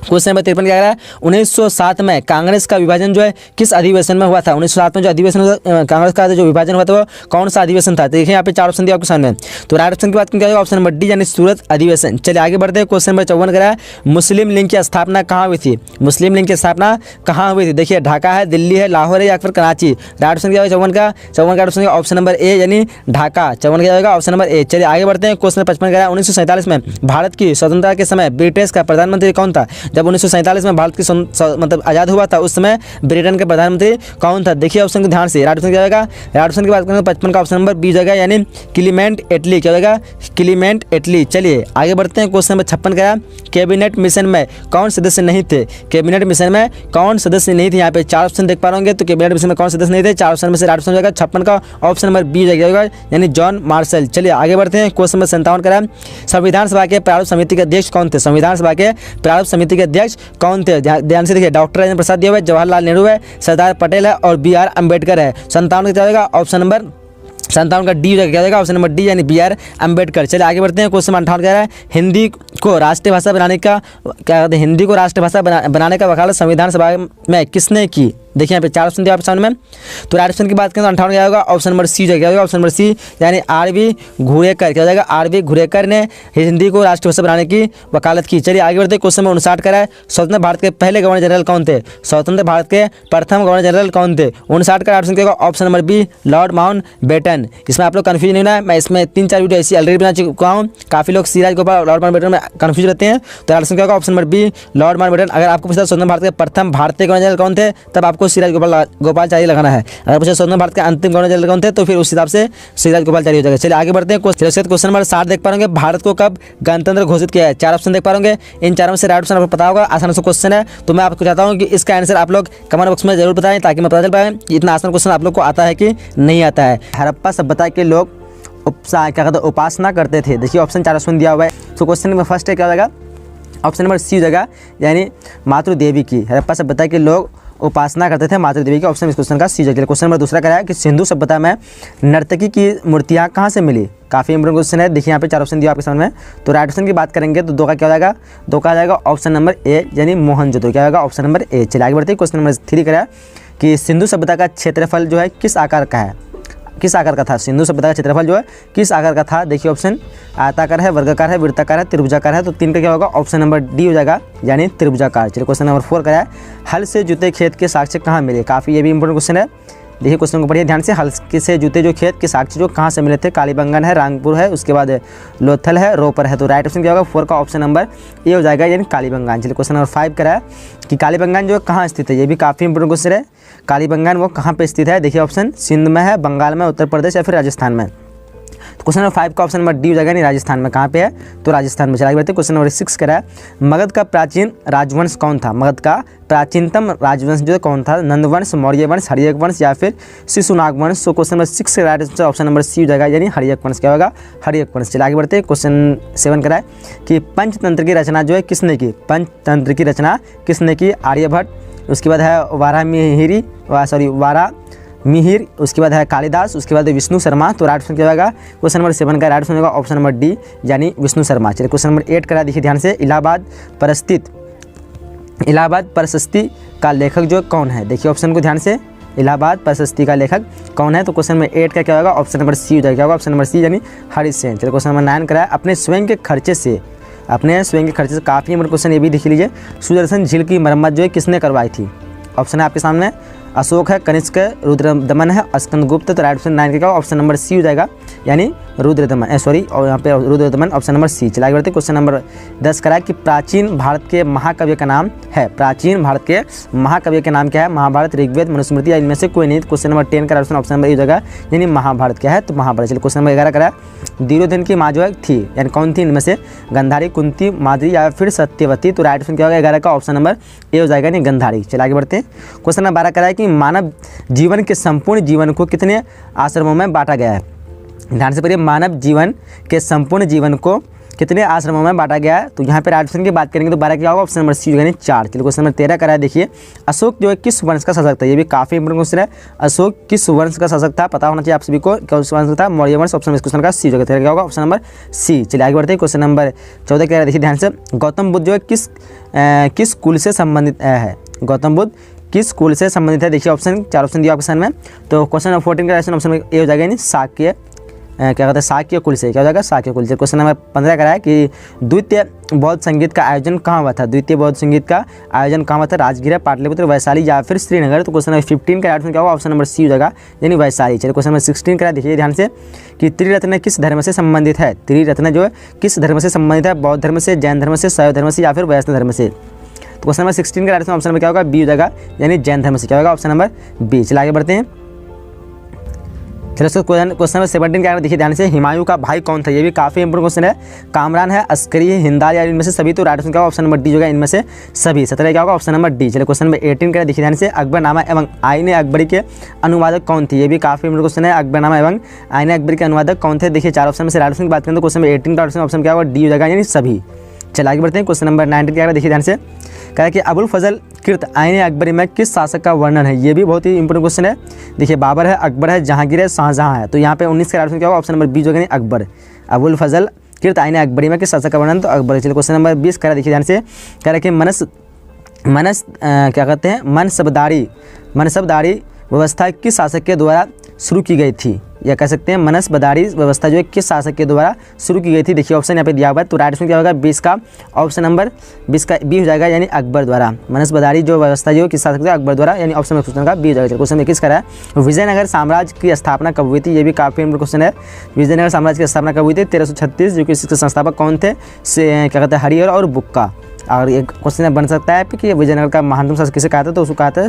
क्वेश्चन नंबर 53 क्या कह रहा है 1907 में कांग्रेस का विभाजन जो है किस अधिवेशन में हुआ था? 1907 में जो अधिवेशन हुआ कांग्रेस का जो विभाजन हुआ था वो कौन सा अधिवेशन था? देखिए यहाँ पे 4 ऑप्शन दिया आपके सामने। तो राइट ऑप्शन की बात क्या होगा? ऑप्शन नंबर डी यानी सूरत अधिवेशन। चलिए आगे बढ़ते हैं। क्वेश्चन नंबर 54 कह रहा है मुस्लिम लीग की स्थापना कहाँ हुई थी? मुस्लिम लीग की स्थापना कहाँ हुई थी? देखिए ढाका है, दिल्ली है, लाहौर है या फिर कराची? राइट ऑप्शन क्या होगा? 54 का ऑप्शन ऑप्शन नंबर ए यानी ढाका। 54 क्या होगा? Option number A. चलिए आगे बढ़ते हैं। क्वेश्चन 55 कह रहा है 1947 में भारत की स्वतंत्रता के समय ब्रिटिश का प्रधानमंत्री कौन था? जब 1947 में भारत की मतलब आजाद हुआ था उस समय ब्रिटेन के प्रधानमंत्री कौन था? देखिए ऑप्शन को ध्यान से। राइट ऑप्शन क्या होगा? राइट ऑप्शन की बात करें तो 55 का ऑप्शन नंबर बी जाएगा यानी क्लीमेंट एटली। क्या होगा? क्लीमेंट एटली। चलिए आगे बढ़ते हैं। क्वेश्चन नंबर 56 का कैबिनेट मिशन में कौन सदस्य नहीं थे? कैबिनेट मिशन में कौन सदस्य नहीं थे? यहाँ पे 4 ऑप्शन देख पा रहे तो कैबिनेट मिशन में कौन सदस्य नहीं थे? 4 ऑप्शन में से राइट ऑप्शन जाएगा 56 का ऑप्शन नंबर बी जाएगा यानी जॉन मार्शल। चलिए आगे बढ़ते हैं। क्वेश्चन नंबर 57 का संविधान सभा के प्रारूप समिति के अध्यक्ष कौन थे? संविधान सभा के प्रारूप समिति के अध्यक्ष कौन थे? ध्यान से देखिए डॉक्टर राजेंद्र प्रसाद दिया हुआ है, जवाहरलाल नेहरू है, सरदार पटेल है और बी आर अम्बेडकर है। 57 का क्या होगा? ऑप्शन नंबर 57 का डी क्या जाएगा? ऑप्शन नंबर डी यानी बी आर अम्बेडकर। चलिए आगे बढ़ते हैं। क्वेश्चन 58 कह रहा है हिंदी को राष्ट्रीय भाषा बनाने का क्या कहते हैं? हिंदी को राष्ट्रीय भाषा बनाने का वकालत संविधान सभा में किसने की? देखिए यहाँ पे 4 ऑप्शन दिया आपके सामने में। तो राइट ऑप्शन की बात करें तो 58 क्या होगा, ऑप्शन नंबर सी जो क्या होगा, ऑप्शन नंबर सी यानी आरबी घुरेकर, क्या हो जाएगा, आरबी घुरेकर ने हिंदी को राष्ट्रीय भाषा बनाने की वकालत की। चलिए आगे बढ़ते हैं। क्वेश्चन नंबर 59 का है, स्वतंत्र भारत के पहले गवर्नर जनरल कौन थे? स्वतंत्र भारत के प्रथम गवर्नर जनरल कौन थे? 59 का ऑप्शन क्या होगा, option number B Lord Mountbatten. इसमें आप लोग कंफ्यूज नहीं होना है, मैं इसमें 3-4 वीडियो ऐसी ऑलरेडी बना चुका हूँ। काफ़ी लोग सिराज गोपाल लॉर्ड माउंटबेटन में कंफ्यूज रहते हैं। तो ऑप्शन क्या होगा, option number B Lord Mountbatten. अगर आपको पूछा स्वतंत्र भारत के प्रथम भारतीय गवर्नर जनरल कौन थे, तब आपको सिराज गोपालाचारी लगाना है। अगर पूछे स्वतंत्र भारत के अंतिम गवर्नर जनरल कौन थे, तो फिर उस हिसाब से सिराज गोपालाचारी हो जाएगा। चलिए आगे बढ़ते हैं। क्वेश्चन नंबर 60 देख पाएंगे, भारत को कब गणतंत्र घोषित किया है? 4 ऑप्शन देख पाएंगे, इन चारों में से राइट ऑप्शन आपको पता होगा। आसान सा क्वेश्चन है, तो मैं आपको चाहता हूँ कि इसका आंसर आप लोग कमेंट बॉक्स में जरूर बताएं, ताकि मैं पता चल पाए कि इतना आसान क्वेश्चन आप लोग को आता है कि नहीं आता है। हड़प्पा सभ्यता के लोग क्या कहते हैं, उपासना करते थे। देखिए ऑप्शन 4 ऑप्शन दिया हुआ है। तो क्वेश्चन नंबर फर्स्ट है क्या हो जाएगा, ऑप्शन नंबर सी हो जाएगा, यानी मातृ देवी की। हड़प्पा सभ्यता के लोग उपासना करते थे मातृ देवी की, ऑप्शन इस क्वेश्चन का सी हो जाएगा। क्वेश्चन नंबर दूसरा क्या है कि सिंधु सभ्यता में नर्तकी की मूर्तियाँ कहाँ से मिली? काफ़ी इंपॉर्टेंट क्वेश्चन है। देखिए यहाँ पे 4 ऑप्शन दिया आपके सामने। तो राइट ऑप्शन की बात करेंगे तो 2 का क्या हो जाएगा, 2 का आ जाएगा ऑप्शन नंबर ए, यानी मोहनजोदड़ो। क्या होगा, ऑप्शन नंबर ए। चलिए आगे बढ़ते हैं। क्वेश्चन नंबर 3 करा कि सिंधु सभ्यता का क्षेत्रफल जो है किस आकार का है? किस आकार का था? सिंधु सभ्यता का क्षेत्रफल जो है किस आकार का था? देखिए ऑप्शन आयताकार है, वर्गाकार है, वृत्ताकार है, त्रिभुजाकार है। तो 3 का क्या होगा, ऑप्शन नंबर डी हो जाएगा, यानी त्रिभुजाकार। चलिए क्वेश्चन नंबर 4 का है, हल से जुते खेत के साक्ष्य कहाँ मिले? काफ़ी ये भी इंपॉर्टेंट क्वेश्चन है। देखिए क्वेश्चन को पढ़िए ध्यान से। हल से जूते जो खेत के साक्ष्य जो कहाँ से मिले थे? कालीबंगन है, रांगपुर है, उसके बाद लोथल है, रोपर है। तो राइट ऑप्शन क्या होगा, 4 का ऑप्शन नंबर ए हो जाएगा, यानी कालीबंगान। चलिए क्वेश्चन नंबर 5 करा है कि कालीबंगान जो कहाँ स्थित है? ये भी काफ़ी इंपॉर्टेंट क्वेश्चन है। कालीबंगान वो कहाँ पे स्थित है? देखिए ऑप्शन सिंध में है, बंगाल में, उत्तर प्रदेश या फिर राजस्थान में। तो क्वेश्चन नंबर 5 का ऑप्शन नंबर डी हो जाएगा, नहीं राजस्थान में। कहाँ पे है? तो राजस्थान में। चला बढ़ते। क्वेश्चन नंबर 6 करा है, मगध का प्राचीन राजवंश कौन था? मगध का प्राचीनतम राजवंश जो कौन था? नंदवंश, मौर्य वंश, हर्यक वंश या फिर शिशुनाग वंश। तो क्वेश्चन नंबर 6 का right answer option number C हो जाएगा, यानी हर्यक वंश। क्या होगा, हर्यक वंश। चला आगे बढ़ते। क्वेश्चन 7 करा है कि पंचतंत्र की रचना जो है किसने की? पंचतंत्र की रचना किसने की? आर्यभट्ट, उसके बाद है वारा मिहिर, उसके बाद है कालिदास, उसके बाद विष्णु शर्मा। तो राइट ऑप्शन क्या होगा, क्वेश्चन नंबर 7 का राइट ऑप्शन होगा ऑप्शन नंबर डी, यानी विष्णु शर्मा। चलिए क्वेश्चन नंबर 8 करा, देखिए ध्यान से। इलाहाबाद प्रशस्ति का लेखक जो कौन है? देखिए ऑप्शन को ध्यान से, इलाहाबाद प्रशस्ति का लेखक कौन है? तो क्वेश्चन नंबर 8 का क्या होगा, ऑप्शन नंबर सी हो जाएगा। क्या होगा, ऑप्शन नंबर सी, यानी हरीश सेन। चलिए क्वेश्चन नंबर 9 करा, अपने स्वयं के खर्चे से काफ़ी इंपॉर्टेंट क्वेश्चन ये भी देख लीजिए, सुदर्शन झील की मरम्मत जो है किसने करवाई थी? ऑप्शन है आपके सामने, अशोक है, कनिष्क है, रुद्रदमन है, स्कंदगुप्त। तो राइट ऑप्शन 9 का ऑप्शन नंबर सी हो जाएगा, यानी रुद्रदमन, और यहाँ पे रुद्रदमन, ऑप्शन नंबर सी। चला बढ़ते। क्वेश्चन नंबर 10 करा कि प्राचीन भारत के महाकाव्य का नाम है, प्राचीन भारत के महाकाव्य का नाम क्या है? महाभारत, ऋग्वेद, मनुस्मृति या इनमें से कोई नहीं। क्वेश्चन नंबर 10 का ऑप्शन नंबर ए हो जाएगा, यानी महाभारत। क्या है? तो महाभारत। चलिए क्वेश्चन नंबर 11 करा, दुर्योधन की माँ जो है थी, यानी कौन थी इनमें से? गंधारी, कुंती, माद्री या फिर सत्यवती। तो राइट ऑप्शन क्या होगा 11 का ऑप्शन नंबर ए हो जाएगा, यानी गंधारी। चलिए आगे बढ़ते हैं। क्वेश्चन नंबर 12 करा है कि मानव जीवन के संपूर्ण जीवन को कितने आश्रमों में बांटा गया है? ध्यान से पढ़िए, मानव जीवन के संपूर्ण जीवन को कितने आश्रमों में बांटा गया है? तो यहाँ पे राइट ऑप्शन की बात करेंगे तो 12 क्या होगा, ऑप्शन नंबर सी यानी 4। चलिए क्वेश्चन नंबर 13 करा है, देखिए अशोक जो है किस वंश का शासक था? ये भी काफी इंपॉर्टेंट क्वेश्चन है। अशोक किस वंश का शासक था? पता होना चाहिए आप सभी को, किस वंश था? मौर्य वंश। ऑप्शन इस क्वेश्चन का सी होगा। 13 क्या होगा, ऑप्शन नंबर सी। चलिए आगे बढ़ते हैं। क्वेश्चन नंबर 14 कह रहा है, देखिए ध्यान से, गौतम बुद्ध जो है किस कुल से संबंधित है? गौतम बुद्ध किस कुल से संबंधित है? देखिए ऑप्शन 4 ऑप्शन दिया ऑप्शन में। तो क्वेश्चन नंबर 14 का ऑप्शन ए हो जाएगा, यानी शाक्य, क्या कहते हैं, शाक्य कुल से। क्या हो जाएगा, शाक्य कुल से। क्वेश्चन नंबर 15 का है कि द्वितीय बौद्ध संगीत का आयोजन कहाँ हुआ था? द्वितीय बौद्ध संगीत का आयोजन कहाँ हुआ था? राजगीर, पाटलिपुत्र, वैशाली या फिर श्रीनगर। तो क्वेश्चन नंबर 15 का ऑप्शन क्या होगा, ऑप्शन नंबर सी हो जाएगा, यानी वैशाली। चलिए क्वेश्चन नंबर 16 का देखिए ध्यान से कि त्रिरत्न किस धर्म से संबंधित है? त्रिरत्न जो है किस धर्म से संबंधित है? बौद्ध धर्म से, जैन धर्म से, शैव धर्म से या फिर वैष्णव धर्म से। तो क्वेश्चन नंबर 16 का ऑप्शन नंबर क्या होगा, बी हो जाएगा, यानी जैन धर्म से। क्या होगा, ऑप्शन नंबर बी। चलिए आगे बढ़ते हैं। चलो क्वेश्चन नंबर 17 क्या है, देखिए ध्यान से, हुमायूं का भाई कौन था? ये भी काफी इंपोर्टेंट क्वेश्चन है। कामरान है, अस्करी है, हिंदाल या इनमें से सभी। तो राइट आंसर क्या होगा, ऑप्शन नंबर डी होगा, इनमें से सभी। 17 क्या होगा, ऑप्शन नंबर डी। चलिए क्वेश्चन नंबर 18 क्या, देखिए ध्यान से, अकबरनामा एवं आईने अकबरी के अनुवादक कौन थे? ये भी काफी इंपोर्टेंट क्वेश्चन है। अकबरनामा एवं आईने अकबरी के अनुवादक कौन थे? देखिए 4 ऑप्शन में से राइट आंसर की बात करें तो क्वेश्चन नंबर 18 का ऑप्शन क्या होगा, डी हो जाएगा, यानी सभी। चलिए आगे बढ़ते हैं। क्वेश्चन नंबर 19 क्या है, देखिए ध्यान से, कहा कि अबुल फजल कृत आईने अकबरी में किस शासक का वर्णन है? ये भी बहुत ही इंपोर्टेंट क्वेश्चन है। देखिए बाबर है, अकबर है, जहांगीर है, शाहजहां है। तो यहाँ पे 19 का ऑप्शन क्या होगा, ऑप्शन नंबर बी जो है अकबर। अबुल फजल कृत आईने अकबरी में किस शासक का वर्णन? तो अकबर। चलिए क्वेश्चन नंबर 20 कह रहा, देखिए ध्यान से, कह रहा कि क्या कहते हैं मनसबदारी व्यवस्था किस शासक के द्वारा शुरू की गई थी, या कह सकते हैं मनसबदारी व्यवस्था जो है किस शासक के द्वारा शुरू की गई थी। देखिए ऑप्शन यहाँ पे दिया हुआ है, तो राइट ऑप्शन क्या होगा 20 का ऑप्शन नंबर 20 का बी हो जाएगा, यानी अकबर द्वारा। मनसबदारी जो व्यवस्था जो किस शासक अकबर द्वारा, यानी ऑप्शन नंबर क्वेश्चन का बी हो जाएगा। क्वेश्चन में किस करा है, विजयनगर साम्राज्य की स्थापना कब हुई थी, ये भी काफी इंपॉर्टेंट क्वेश्चन है। विजयनगर साम्राज्य की स्थापना कब हुई थी, 1336, जो कि इसके संस्थापक कौन थे, क्या कहते हैं हरिहर और बुक्का। और एक क्वेश्चन बन सकता है कि विजयनगर का महानतम शासक किसे कहा था, तो उसको कहा था,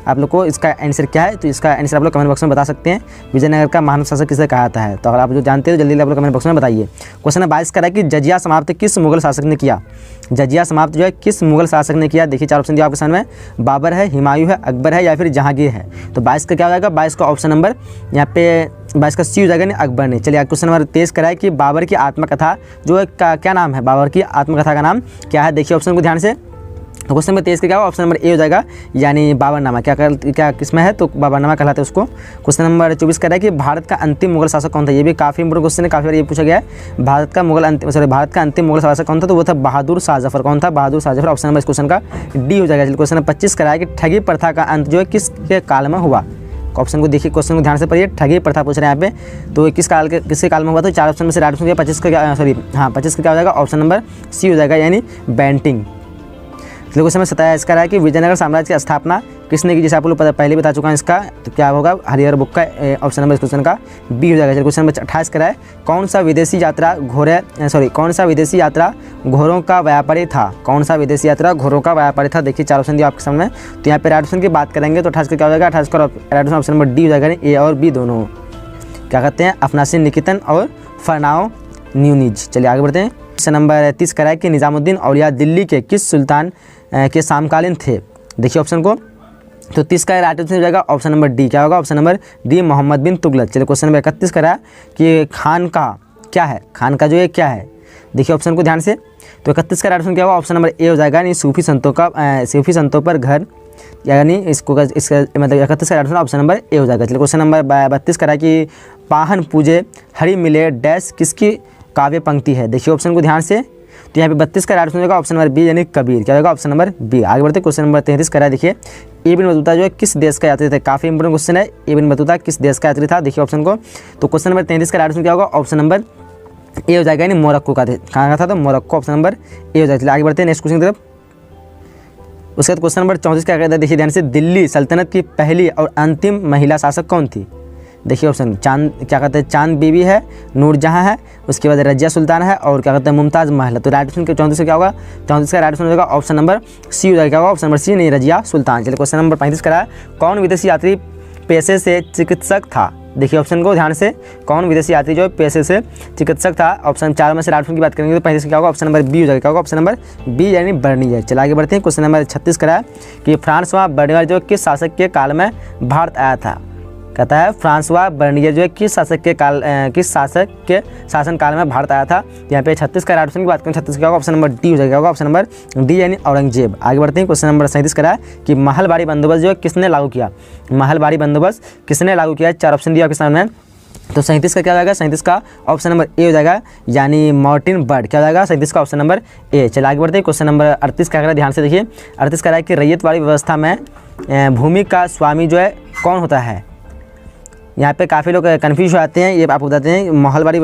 आप लोग को इसका आंसर क्या है, तो इसका आंसर आप लोग कमेंट बॉक्स में बता सकते हैं। विजयनगर का महानतम शासक किसे कहा है, तो अगर आप जो जानते हो जल्दी आप लोग कमेंट बॉक्स में बताइए। क्वेश्चन 22 का है कि जजिया समाप्त किस मुगल शासक ने किया, जजिया समाप्त जो है किस मुगल शासक ने किया। देखिए 4 ऑप्शन दिया आपके सामने, बाबर है, हुमायूं है, अकबर है, या फिर जहांगीर है। तो 22 का क्या हो जाएगा, 22 का ऑप्शन नंबर यहाँ पे 22 का सी हो जाएगा, नहीं अकबर ने। चलिए क्वेश्चन नंबर 23 कराए कि बाबर की आत्मकथा जो है क्या नाम है, बाबर की आत्मकथा का नाम क्या है। देखिए ऑप्शन को ध्यान से, तो क्वेश्चन नंबर 23 का क्या होगा, ऑप्शन नंबर ए हो जाएगा, यानी बाबरनामा। क्या किसमें है, तो बाबरनामा कहलाते हैं उसको। क्वेश्चन नंबर 24 का है कि भारत का अंतिम मुगल शासक कौन था, ये भी काफी इंपोर्टेंट क्वेश्चन है, काफी बार ये पूछा गया है। भारत का अंतिम मुगल शासक कौन था, तो वो था बहादुर शाह जफर। कौन था, बहादुर शाह जफर। ऑप्शन नंबर इस क्वेश्चन का डी हो जाएगा। क्वेश्चन नंबर 25 कराया कि ठगी प्रथा का अंत जो है किसके काल में हुआ। ऑप्शन को देखिए, क्वेश्चन को ध्यान से पढ़िए, ठगी प्रथा पूछ रहे हैं यहाँ पे, तो किसके काल में हुआ, तो 4 ऑप्शन में से राइट ऑप्शन 25 का 25 का क्या हो जाएगा, ऑप्शन नंबर सी हो जाएगा, यानी बैंटिंग। चलिए क्वेश्चन में 27 का है कि विजयनगर साम्राज्य की स्थापना किसने की, जैसे आप लोग पहले बता चुका है इसका, तो क्या होगा हरिहर बुक्का। ऑप्शन नंबर इस क्वेश्चन का बी हो जाएगा। चलिए क्वेश्चन नंबर 28 का है, कौन सा विदेशी यात्रा घोड़ों का व्यापारी था, कौन सा विदेशी यात्रा घोड़ों का व्यापारी था। देखिए 4 ऑप्शन दिया आपके सामने, तो यहाँ पे राइट ऑप्शन की बात करेंगे तो 28 का क्या हो जाएगा, 28 का right option option number D हो जाएगा, ए और बी दोनों। क्या कहते हैं, अफनासिन निकेतन और फरनाओ न्यूनीज। चलिए आगे बढ़ते हैं। क्वेश्चन नंबर 30 का है कि निजामुद्दीन औलिया दिल्ली के किस सुल्तान के समकालीन थे। देखिए ऑप्शन को, तो 30 का राइट ऑप्शन हो जाएगा ऑप्शन नंबर डी। क्या होगा, ऑप्शन नंबर डी, मोहम्मद बिन तुगलक। चलिए क्वेश्चन नंबर 31 का है कि खान का क्या है, खान का जो है क्या है। देखिए ऑप्शन को ध्यान से, तो 31 का राइट ऑप्शन क्या होगा, ऑप्शन नंबर ए हो जाएगा, यानी सूफी संतों पर घर, यानी इसका मतलब 31 का राइट ऑप्शन नंबर ए हो जाएगा। चलिए क्वेश्चन नंबर 32 का है कि पाहन पूजे हरि मिले डैश किसकी काव्य पंक्ति है। देखिए ऑप्शन को ध्यान से, तो यहाँ पे 32 का राइट ऑप्शन होगा ऑप्शन नंबर बी, यानी कबीर। क्या होगा, ऑप्शन नंबर बी। आगे बढ़ते क्वेश्चन नंबर 33 का है, देखिए इब्न बतूता जो है किस देश का यात्री थे। काफी इंपोर्टेंट क्वेश्चन है, इब्न बतूता किस देश का यात्री था। देखिए ऑप्शन को, तो क्वेश्चन नंबर 33 का राइट ऑप्शन क्या होगा, ऑप्शन नंबर ए हो जाएगा, यानी मोरक्को का कहाँ का था, तो मोरक्को। ऑप्शन नंबर ए हो जाएगा। आगे बढ़ते हैं नेक्स्ट क्वेश्चन की तरफ। उसके बाद क्वेश्चन नंबर 34 क्या कहता है, देखिए ध्यान से, दिल्ली सल्तनत की पहली और अंतिम महिला शासक कौन थी। देखिए ऑप्शन क्या कहते हैं, चांद बीबी है, नूरजहां है, उसके बाद रजिया सुल्तान है, और क्या कहते हैं मुमताज़ महल। तो राइट ऑप्शन 34 का क्या होगा, 34 का राइट ऑप्शन होगा ऑप्शन नंबर सी हो जाएगा। क्या होगा, ऑप्शन नंबर सी, नहीं रजिया सुल्तान। चलिए क्वेश्चन नंबर 35 का है, कौन विदेशी यात्री पेशे से चिकित्सक था। देखिए ऑप्शन को ध्यान से, कौन विदेशी यात्री जो पेशे से चिकित्सक था। ऑप्शन 4 में से राइट ऑप्शन की बात करेंगे तो 35 क्या होगा, ऑप्शन नंबर बी हो जाएगा। क्या होगा, ऑप्शन नंबर बी, यानी बर्नियर। चलिए आगे बढ़ते हैं। क्वेश्चन नंबर 36 का है कि फ्रांसवा बर्नियर जो किस शासक के काल में भारत आया था। कहता है फ्रांसवा बर्नियर जो है किस शासक के शासन काल में भारत आया था। यहाँ पे 36 का राइट ऑप्शन की बात करें, 36 का होगा ऑप्शन नंबर डी हो जाएगा, ऑप्शन नंबर डी, यानी औरंगजेब। आगे बढ़ते हैं। क्वेश्चन नंबर 37 का है कि महलबारी बंदोबस्त जो है किसने लागू किया। महलबारी बंदोबस्त किसने लागू किया, 4 ऑप्शन दिया आपके सामने, तो 37 का क्या हो जाएगा, 37 का ऑप्शन नंबर ए हो जाएगा, यानी मार्टिन बर्ड। क्या हो जाएगा, 37 का ऑप्शन नंबर ए। चलिए आगे बढ़ते हैं। क्वेश्चन नंबर 38 का है, ध्यान से देखिए, 38 का है कि रैयतवाड़ी व्यवस्था में भूमि का स्वामी जो है कौन होता है। यहाँ पे काफ़ी लोग कन्फ्यूज हो जाते हैं, ये आपको बताते हैं। महलबारी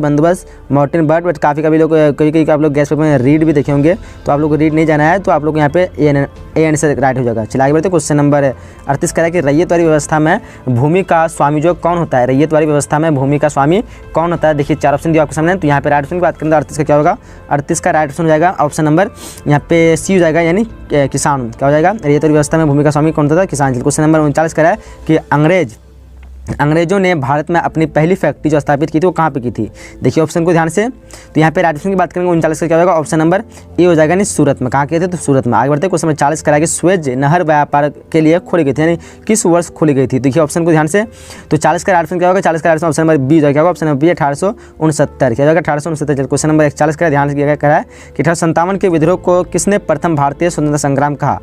बंदोबस्त मार्टिन बर्ड, बट कभी लोग कई आप लोग गैस पेपर में रीड भी देखे होंगे, तो आप लोग को रीड नहीं जाना है, तो आप लोग यहाँ पे ए एन से राइट हो जाएगा। चलिए आगे बढ़ते हैं। क्वेश्चन नंबर 38 का है कि रैयतवाड़ी व्यवस्था में भूमि का स्वामी जो कौन होता है। रैयतवाड़ी व्यवस्था में भूमि का स्वामी कौन होता है। देखिए 4 ऑप्शन दिया आपके सामने, तो यहाँ पे राइट ऑप्शन की बात करें तो 38 का क्या होगा, 38 का राइट ऑप्शन हो जाएगा ऑप्शन नंबर यहाँ पे सी हो जाएगा, यानी किसान। क्या हो जाएगा, रैयतवाड़ी व्यवस्था में भूमि का स्वामी कौन होता है, किसान। क्वेश्चन नंबर 39 का है कि अंग्रेजों ने भारत में अपनी पहली फैक्ट्री जो स्थापित की थी वो कहाँ पे की थी। देखिए ऑप्शन को ध्यान से, तो यहाँ पे राइट ऑप्शन की बात करेंगे 39 का क्या होगा, ऑप्शन नंबर ए हो जाएगा, यानी सूरत में। कहाँ किए थे, तो सूरत में। आगे बढ़ते हैं। क्वेश्चन नंबर 40 कराएंगे, स्वेज नहर व्यापार के लिए खोली गई थी, यानी किस वर्ष खोली गई थी। देखिए ऑप्शन को ध्यान से, तो 40 का राइट ऑप्शन क्या होगा, 40 का राइट ऑप्शन नंबर बी हो जाएगा, ऑप्शन नंबर बी 1869। क्या होगा, 1869। क्वेश्चन नंबर 41 का ध्यान से क्या है कि 1857 के विद्रोह को किसने प्रथम भारतीय स्वतंत्रता संग्राम कहा।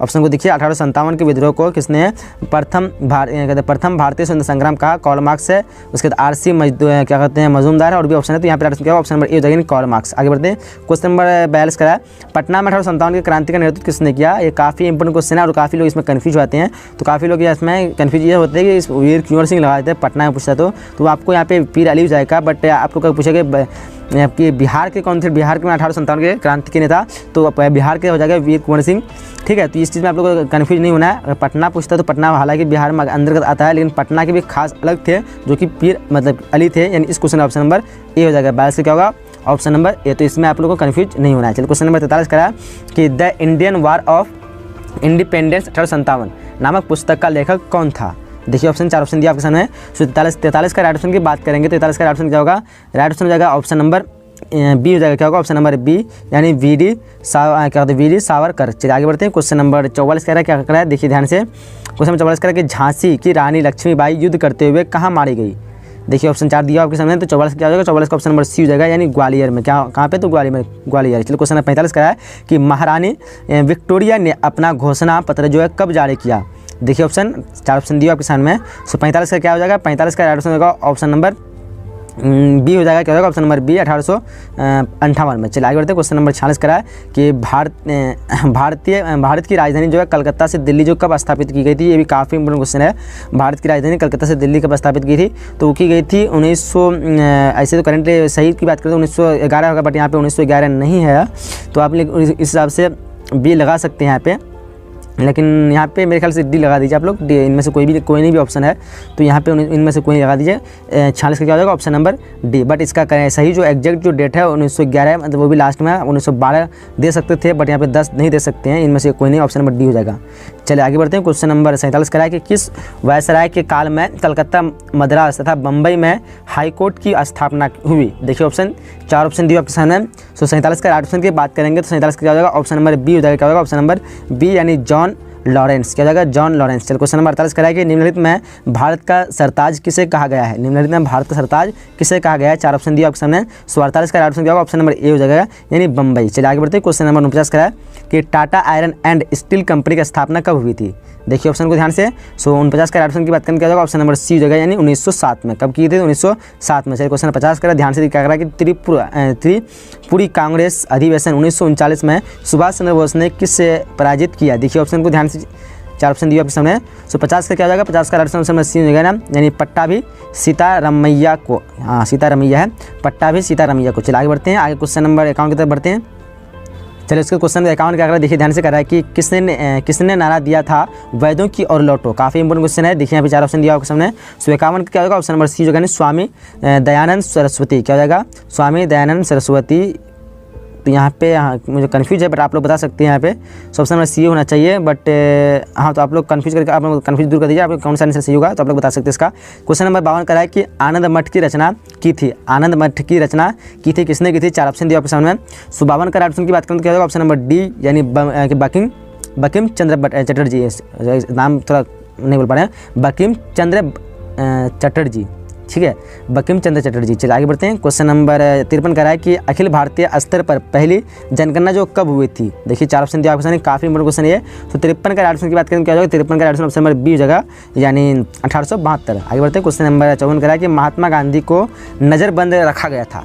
ऑप्शन को देखिए, 1857 के विद्रोह को किसने प्रथम भारतीय स्वतंत्र संग्राम कहा? कार्ल मार्क्स है। उसके बाद आरसी क्या कहते हैं मजूमदार है, और भी ऑप्शन है, तो यहाँ पे ऑप्शन नंबर ए हो जाएगा कार्ल मार्क्स। आगे बढ़ते हैं, क्वेश्चन नंबर 42 करा है, पटना में 1857 की क्रांति का नेतृत्व किसने किया? ये काफ़ी इंपॉर्टेंट क्वेश्चन है और काफ़ी लोग इसमें कन्फ्यूज होते हैं। तो काफ़ी लोग इसमें कन्फ्यूज ये होते हैं कि इस वीर कुंवर सिंह लगा देते हैं, पटना में पूछता तो आपको यहाँ पे पीर अली हो जाएगा। बट आप लोग पूछेंगे आपकी बिहार के कौन थे? बिहार के 1857 के क्रांति के नेता, तो बिहार के हो जाएगा वीर कुंवर सिंह। ठीक है, तो इस चीज़ में आप लोगों को कन्फ्यूज नहीं होना है। अगर पटना पूछता है तो पटना हालांकि बिहार में अंतर्गत आता है, लेकिन पटना के भी खास अलग थे जो कि पीर मतलब अली थे, यानी इस क्वेश्चन ऑप्शन नंबर ए हो जाएगा। 42 क्या होगा? Option number A. तो इसमें आप लोगों को कन्फ्यूज नहीं होना है। चलिए क्वेश्चन नंबर 43 करा कि the Indian war of independence 1857 नामक पुस्तक का लेखक कौन था? देखिए ऑप्शन 4 ऑप्शन दिया आपके सामने। 43 का राइट ऑप्शन की बात करेंगे तो 43 का राइट ऑप्शन क्या होगा? राइट ऑप्शन हो जाएगा ऑप्शन नंबर बी हो जाएगा। क्या होगा? ऑप्शन नंबर बी, यानी क्या कहते हैं वीडी सावरकर। चलिए आगे बढ़ते हैं। क्वेश्चन नंबर 44 कह रहा है, क्या कर रहा है देखिए ध्यान से। क्वेश्चन नंबर 44 कह रहा है कि झांसी की रानी लक्ष्मीबाई युद्ध करते हुए कहाँ मारी गई? देखिए ऑप्शन 4 दिया आपके सामने, तो 44 क्या हो जाएगा? 44 का ऑप्शन नंबर सी हो जाएगा, यानी ग्वालियर में। कहाँ पे? तो ग्वालियर। चलिए क्वेश्चन नंबर 45 कह रहा है कि महारानी विक्टोरिया ने अपना घोषणा पत्र जो है कब जारी किया? देखिए ऑप्शन 4 ऑप्शन दिया आपके सामने। सो 45 का क्या हो जाएगा? 45 का राइट ऑप्शन होगा ऑप्शन नंबर बी हो जाएगा। क्या होगा? ऑप्शन नंबर बी 1858 में। चलिए आगे बढ़ते हैं। क्वेश्चन नंबर 46 करा है कि भारत की राजधानी जो है कलकत्ता से दिल्ली जो कब स्थापित की गई थी? ये भी काफ़ी इंपोर्टेंट क्वेश्चन है। भारत की राजधानी कलकत्ता से दिल्ली कब स्थापित की थी? तो वो की गई थी 1900, ऐसे तो करेंटली सही की बात करें तो 1911 होगा, बट यहाँ पे 1911 नहीं है, तो आप लोग इस हिसाब से बी लगा सकते हैं यहाँ पे, लेकिन यहाँ पे मेरे ख्याल से डी लगा दीजिए आप लोग। डी इनमें से कोई नहीं भी ऑप्शन है, तो यहाँ पे इनमें से कोई लगा दीजिए। 46 का क्या हो जाएगा? Option number D. बट इसका सही जो एग्जैक्ट जो डेट है 1911 है, मतलब वो भी लास्ट में 1912 दे सकते थे, बट यहाँ पे 10 नहीं दे सकते हैं। इनमें से कोई नहीं, ऑप्शन नंबर डी हो जाएगा। चलिए आगे बढ़ते हैं। क्वेश्चन नंबर 47 करा है कि किस वायसराय के काल में कलकत्ता, मद्रास तथा बम्बई में हाईकोर्ट की स्थापना हुई? देखिए ऑप्शन 4 ऑप्शन दिए आपके सामने। सो 47 का राइट ऑप्शन की बात करेंगे तो 47 का क्या हो जाएगा? ऑप्शन नंबर बी हो जाएगा। क्या होगा? ऑप्शन नंबर बी, यानी जॉन लॉरेंस। क्या हो जाएगा? John Lawrence. चलिए क्वेश्चन नंबर 48 करा है कि निम्नलिखित में भारत का सरताज किसे कहा गया है? निम्नलिखित में भारत का सरताज किसे कहा गया है? 4 ऑप्शन दिया आपके सामने। सो 48 का राइट ऑप्शन क्या होगा? ऑप्शन नंबर ए हो जाएगा, यानी बम्बई। चलिए आगे बढ़ते हैं। क्वेश्चन नंबर 49 करा है कि Tata iron and steel company की स्थापना कब हुई थी? देखिए ऑप्शन को ध्यान से। सो 49 का राइट ऑप्शन की बात करें क्या होगा? ऑप्शन नंबर सी हो जाएगा, यानी 1907 में। कब की थी? 1907 में। चलिए क्वेश्चन 50 करा ध्यान से, क्या करा कि त्रिपुरी कांग्रेस अधिवेशन 1939 में सुभाष चंद्र बोस ने किससे पराजित किया? देखिए ऑप्शन को ध्यान से, 4 ऑप्शन दिए आपके सामने। सो 50 का क्या हो जाएगा? 50 का राइट ऑप्शन सी हो जाएगा ना, यानी पट्टाभी सीतारमैया को। हाँ, सीतारमैया है, पट्टाभी सीतारमैया को। चलिए आगे बढ़ते हैं। आगे क्वेश्चन नंबर 51 की तरफ बढ़ते हैं। चलिए उसके क्वेश्चन नंबर 51 क्या कर रहा है देखिए ध्यान से कर रहा है कि किसने नारा दिया था वैद्यों की और लौटो? काफ़ी इंपोर्टेंट क्वेश्चन है। देखिए यहाँ पे 4 ऑप्शन दिया आपके सामने। सो 51 का क्या होगा? ऑप्शन नंबर सी जो है स्वामी दयानंद सरस्वती। क्या हो जाएगा? स्वामी दयानंद सरस्वती। तो यहाँ पे मुझे कन्फ्यूज है, बट आप लोग बता सकते हैं यहाँ पे। सो ऑप्शन नंबर सी होना चाहिए, बट हाँ, तो आप लोग कन्फ्यूज करके आप लोग कन्फ्यूज दूर कर दीजिए। आप कौन सा आंसर सही होगा तो आप लोग बता सकते हैं इसका। क्वेश्चन नंबर 52 करा है कि आनंद मठ की रचना की थी? आनंद मठ की रचना की थी किसने की थी? 4 ऑप्शन दिया आपके सामने। सो 52 का ऑप्शन की बात करें तो क्या होगा? ऑप्शन नंबर डी, यानी बंकिम चंद्र चटर्जी। नाम थोड़ा नहीं बोल पा रहे हैं, बंकिम चंद्र चटर्जी। ठीक है, बंकिम चंद्र चटर्जी। चलिए आगे बढ़ते हैं। क्वेश्चन नंबर 53 करा है कि अखिल भारतीय स्तर पर पहली जनगणना जो कब हुई थी? देखिए 4 ऑप्शन दिया आपके सामने, काफ़ी इंपोर्टेंट क्वेश्चन है। तो 53 का ऑप्शन की बात करें क्या हो जाएगा? 53 का ऑप्शन नंबर बी हो जाएगा, यानी 1872। आगे बढ़ते हैं। क्वेश्चन नंबर 54 करा है कि महात्मा गांधी को नज़रबंद रखा गया था?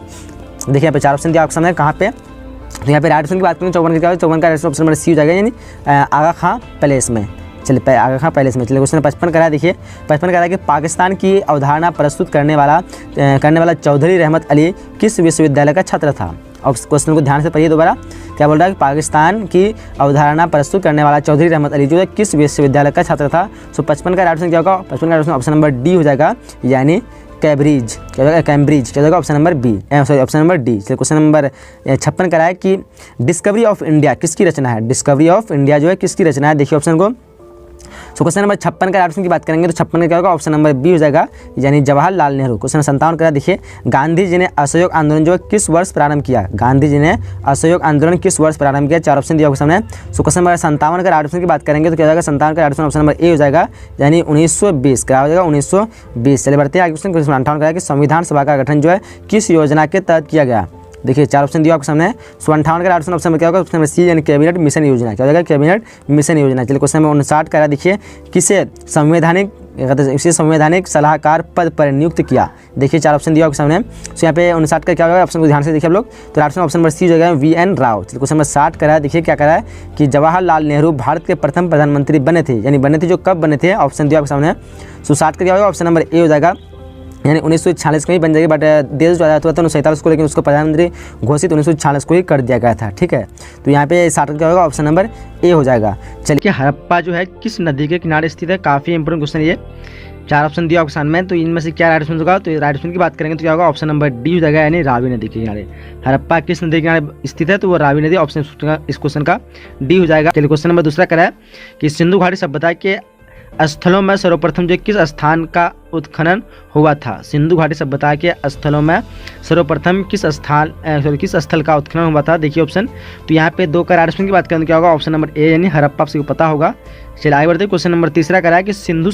देखिए यहाँ पे 4 ऑप्शन दिया आपके सामने, कहाँ पे? तो यहाँ पे राइट ऑप्शन की बात करें 54 का 54 का ऑप्शन नंबर सी हो जाएगा, यानी आगा खां पैलेस में। चलिए आगा खां पैलेस में। चलिए क्वेश्चन 55 करा है। देखिए 55 करा है कि पाकिस्तान की अवधारणा प्रस्तुत करने वाला चौधरी रहमत अली किस विश्वविद्यालय का छात्र था? और क्वेश्चन को ध्यान से पढ़िए दोबारा। क्या बोल रहा है कि पाकिस्तान की अवधारणा प्रस्तुत करने वाला चौधरी रहमत अली जो है किस विश्वविद्यालय का छात्र था? सो 55 का ऑप्शन क्या होगा? 55 का ऑप्शन नंबर डी हो जाएगा, यानी कैम्ब्रिज। क्या होगा? कैम्ब्रिज। क्या होगा? Option number B, sorry option number D. चलिए क्वेश्चन नंबर 56 करा है कि डिस्कवरी ऑफ इंडिया किसकी रचना है? डिस्कवरी ऑफ इंडिया जो है किसकी रचना है? देखिए ऑप्शन को। सो क्वेश्चन नंबर 56 का ऑप्शन की बात करेंगे तो 56 का क्या होगा? ऑप्शन नंबर बी हो जाएगा, यानी जवाहरलाल नेहरू। क्वेश्चन 57 का देखिए, गांधी जी ने असहयोग आंदोलन जो किस वर्ष प्रारंभ किया? गांधी जी ने असहयोग आंदोलन किस वर्ष प्रारंभ किया? 4 ऑप्शन दिया आपके सामने। सो क्वेश्चन नंबर 57 का ऑप्शन की बात करेंगे तो क्या हो जाएगा? 57 का ऑप्शन नंबर ए हो जाएगा, यानी 1920। क्या हो जाएगा? 1920। चलिए बढ़ते हैं आगे क्वेश्चन। 58 का कि संविधान सभा का गठन जो है किस योजना के तहत किया गया? देखिए 4 ऑप्शन दिया आपके सामने। 158 का राइट ऑप्शन क्या होगा? ऑप्शन नंबर सी यानी कैबिनेट मिशन योजना। क्या हो जाएगा? कैबिनेट मिशन योजना। चलिए क्वेश्चन नंबर 59 का देखिए, किसे संवैधानिक सलाहकार पद पर नियुक्त किया? देखिए 4 ऑप्शन दिया आपके सामने। तो यहाँ पे 59 का क्या होगा? ऑप्शन को ध्यान से देखिए आप लोग। तो राइट ऑप्शन नंबर सी हो जाएगा VN राव। चलिए क्वेश्चन नंबर 60 करा है, देखिए क्या करा है कि जवाहरलाल नेहरू भारत के प्रथम प्रधानमंत्री बने थे, यानी बने थे जो कब बने थे? ऑप्शन दिया आपके सामने। तो 60 का क्या होगा? ऑप्शन नंबर ए हो जाएगा, यानी 1946 को ही बन जाएगी, बट देश जो आज़ाद हुआ था 1947 को, लेकिन उसको प्रधानमंत्री घोषित 1946 को ही कर दिया गया था। ठीक है, तो यहाँ पे 60 क्या होगा? ऑप्शन नंबर ए हो जाएगा। चलिए हड़प्पा जो है किस नदी के किनारे स्थित है? काफ़ी इंपोर्टेंट क्वेश्चन ये। 4 ऑप्शन दिया ऑप्शन में, तो इनमें से क्या राइट ऑप्शन होगा? तो राइट ऑप्शन की बात करेंगे तो क्या होगा? ऑप्शन नंबर डी हो जाएगा, यानी रावी नदी के किनारे। हड़प्पा किस नदी के किनारे स्थित है? तो वो रावी नदी। ऑप्शन इस क्वेश्चन का डी हो जाएगा। चलिए क्वेश्चन नंबर दूसरा करा है कि सिंधु घाटी सभ्यता के स्थलों में सर्वप्रथम जो किस स्थान का उत्खनन हुआ था? सिंधु घाटी सभ्यता के स्थलों में सर्वप्रथम किस स्थल का उत्खनन हुआ था? देखिए ऑप्शन, तो यहाँ पे 2 का राइट ऑप्शन की बात करें तो क्या होगा? ऑप्शन नंबर ए यानी हड़प्पा, आपको पता होगा। चलिए आगे बढ़ते हैं। क्वेश्चन नंबर तीसरा करा है कि सिंधु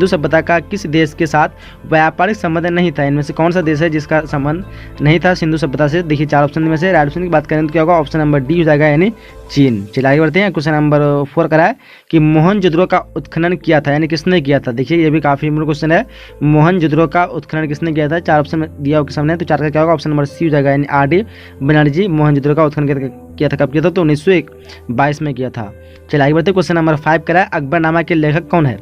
सभ्यता का किस देश के साथ व्यापारिक संबंध नहीं था? इनमें से कौन सा देश है जिसका संबंध नहीं था सिंधु सभ्यता से? देखिए 4 ऑप्शन में से राइट ऑप्शन की बात करें तो क्या होगा? ऑप्शन नंबर डी हो जाएगा, यानी चीन। चलिए आगे बढ़ते हैं। क्वेश्चन नंबर 4 करा है कि मोहनजोदड़ो का उत्खनन किया था, यानी किसने किया था? देखिए ये भी काफी इंपोर्टेंट क्वेश्चन है। मोहनजोदड़ो का उत्खनन किसने किया था? 4 ऑप्शन दिया आपके सामने, तो 4 का क्या होगा? ऑप्शन नंबर सी हो जाएगा, यानी RD बनर्जी मोहनजोदड़ो का उत्खनन किया था। कब किया था? तो 1922 में किया था। चलिए आगे बढ़ते हैं। क्वेश्चन नंबर 5 करा है, अकबरनामा के लेखक कौन है?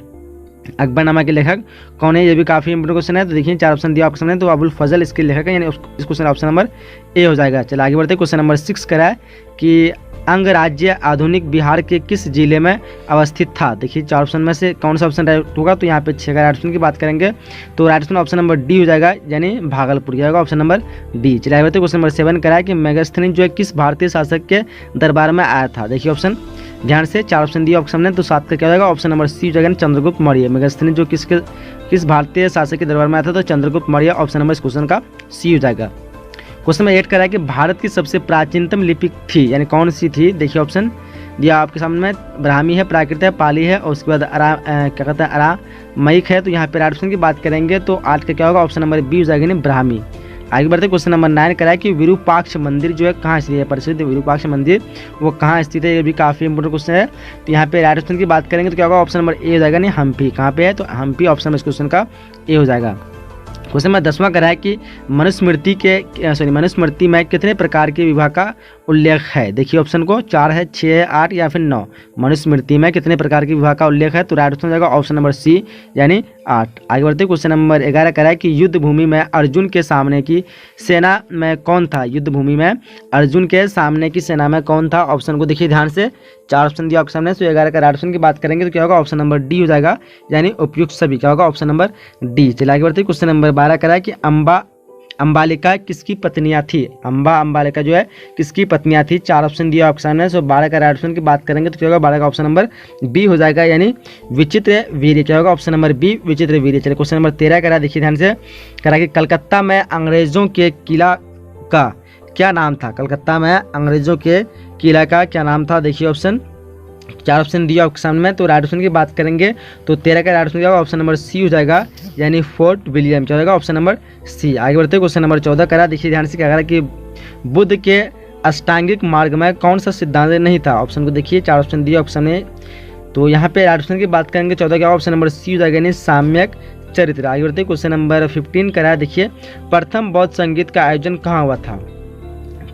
अकबरनामा के लेखक कौन है? ये भी काफी इंपोर्टेंट क्वेश्चन है। तो देखिए 4 ऑप्शन दिया आपके सामने, तो अबुल फजल इसके लेखक है, यानी इस क्वेश्चन ऑप्शन नंबर ए हो जाएगा। चलिए आगे बढ़ते हैं। क्वेश्चन नंबर 6 करा है कि अंगराज्य आधुनिक बिहार के किस जिले में अवस्थित था? देखिए 4 ऑप्शन में से कौन सा ऑप्शन राइट होगा? तो यहाँ पे 6 का राइट ऑप्शन की बात करेंगे तो राइट ऑप्शन नंबर डी हो जाएगा, यानी भागलपुर जाएगा, ऑप्शन नंबर डी। चलिए आगे बढ़ते हैं। क्वेश्चन नंबर 7 करा है कि मेगास्थनीज जो है किस भारतीय शासक के दरबार में आया था? देखिए ऑप्शन ध्यान से, 4 ऑप्शन दिया ऑप्शन में, तो 7 का क्या हो जाएगा? ऑप्शन नंबर सी हो जाएगा, चंद्रगुप्त मौर्य। मेगास्थनीज जो किस भारतीय शासक के दरबार में आया था? तो चंद्रगुप्त मौर्य। ऑप्शन नंबर इस क्वेश्चन का सी हो जाएगा। क्वेश्चन में 8 करा है कि भारत की सबसे प्राचीनतम लिपि थी, यानी कौन सी थी? देखिए ऑप्शन दिया आपके सामने में, ब्राह्मी है, प्राकृत है, पाली है, और उसके बाद क्या कहते हैं अरामयिक है। तो यहाँ पे राइट ऑप्शन की बात करेंगे तो 8 का क्या होगा? ऑप्शन नंबर बी हो जाएगा, यानी ब्राह्मी। आगे बढ़ते क्वेश्चन नंबर 9 करा है कि विरूपाक्ष मंदिर जो है कहाँ स्थित है? प्रसिद्ध विरूपाक्ष मंदिर वो कहाँ स्थित है? ये भी काफी इंपोर्टेंट क्वेश्चन है। तो यहाँ पे राइट ऑप्शन की बात करेंगे तो क्या होगा? ऑप्शन नंबर ए हो जाएगा, नहीं हम्पी। कहाँ पे है? तो हम्पी। ऑप्शन इस क्वेश्चन का ए हो जाएगा। क्वेश्चन नंबर 10वां करा है कि मनुस्मृति में कितने प्रकार के विवाह का उल्लेख है? देखिए ऑप्शन को 4 है, 6 है, 8 या फिर 9। मनुस्मृति में कितने प्रकार के विवाह का उल्लेख है? तो राइट ऑप्शन हो जाएगा ऑप्शन नंबर सी, यानी 8। आगे बढ़ते क्वेश्चन नंबर 11 करा है कि युद्ध भूमि में अर्जुन के सामने की सेना में कौन था? युद्ध भूमि में अर्जुन के सामने की सेना में कौन था? ऑप्शन को देखिए ध्यान से, 4 ऑप्शन दिया आपके सामने। तो 11 का राइट ऑप्शन की बात करेंगे तो क्या होगा? ऑप्शन नंबर डी हो जाएगा, यानी उपयुक्त सभी। क्या होगा? Option number D. चलिए आगे बढ़ते क्वेश्चन नंबर 12 करा है कि अंबालिका किसकी पत्नियां थी? अंबालिका जो है किसकी पत्नियां थी? 4 ऑप्शन दिया आपके सामने। सो 12 का राइट ऑप्शन की बात करेंगे तो क्या होगा? 12 का ऑप्शन नंबर बी हो जाएगा, यानी विचित्र वीर्य। क्या होगा? ऑप्शन नंबर बी, विचित्र वीर्य। चलिए क्वेश्चन नंबर 13 करा, देखिए ध्यान से, करा कि कलकत्ता में अंग्रेजों के किला का क्या नाम था? कलकत्ता में अंग्रेजों के किला का क्या नाम था? देखिए ऑप्शन, 4 ऑप्शन दिया आपके सामने में। तो राइट ऑप्शन की बात करेंगे तो 13 का राइट ऑप्शन क्या होगा? ऑप्शन नंबर सी हो जाएगा, यानी फोर्ट विलियम। क्या होगा? Option number C. आगे बढ़ते क्वेश्चन नंबर 14 करा, देखिए ध्यान से, क्या करा कि बुद्ध के अष्टांगिक मार्ग में कौन सा सिद्धांत नहीं था? ऑप्शन को देखिए, 4 ऑप्शन दिया ऑप्शन में, तो यहाँ पे राइट ऑप्शन की बात करेंगे 14 क्या? ऑप्शन नंबर सी हो जाएगा, यानी साम्यक चरित्र। आगे बढ़ते क्वेश्चन नंबर 15 करा, देखिए प्रथम बौद्ध संगीत का आयोजन कहाँ हुआ था?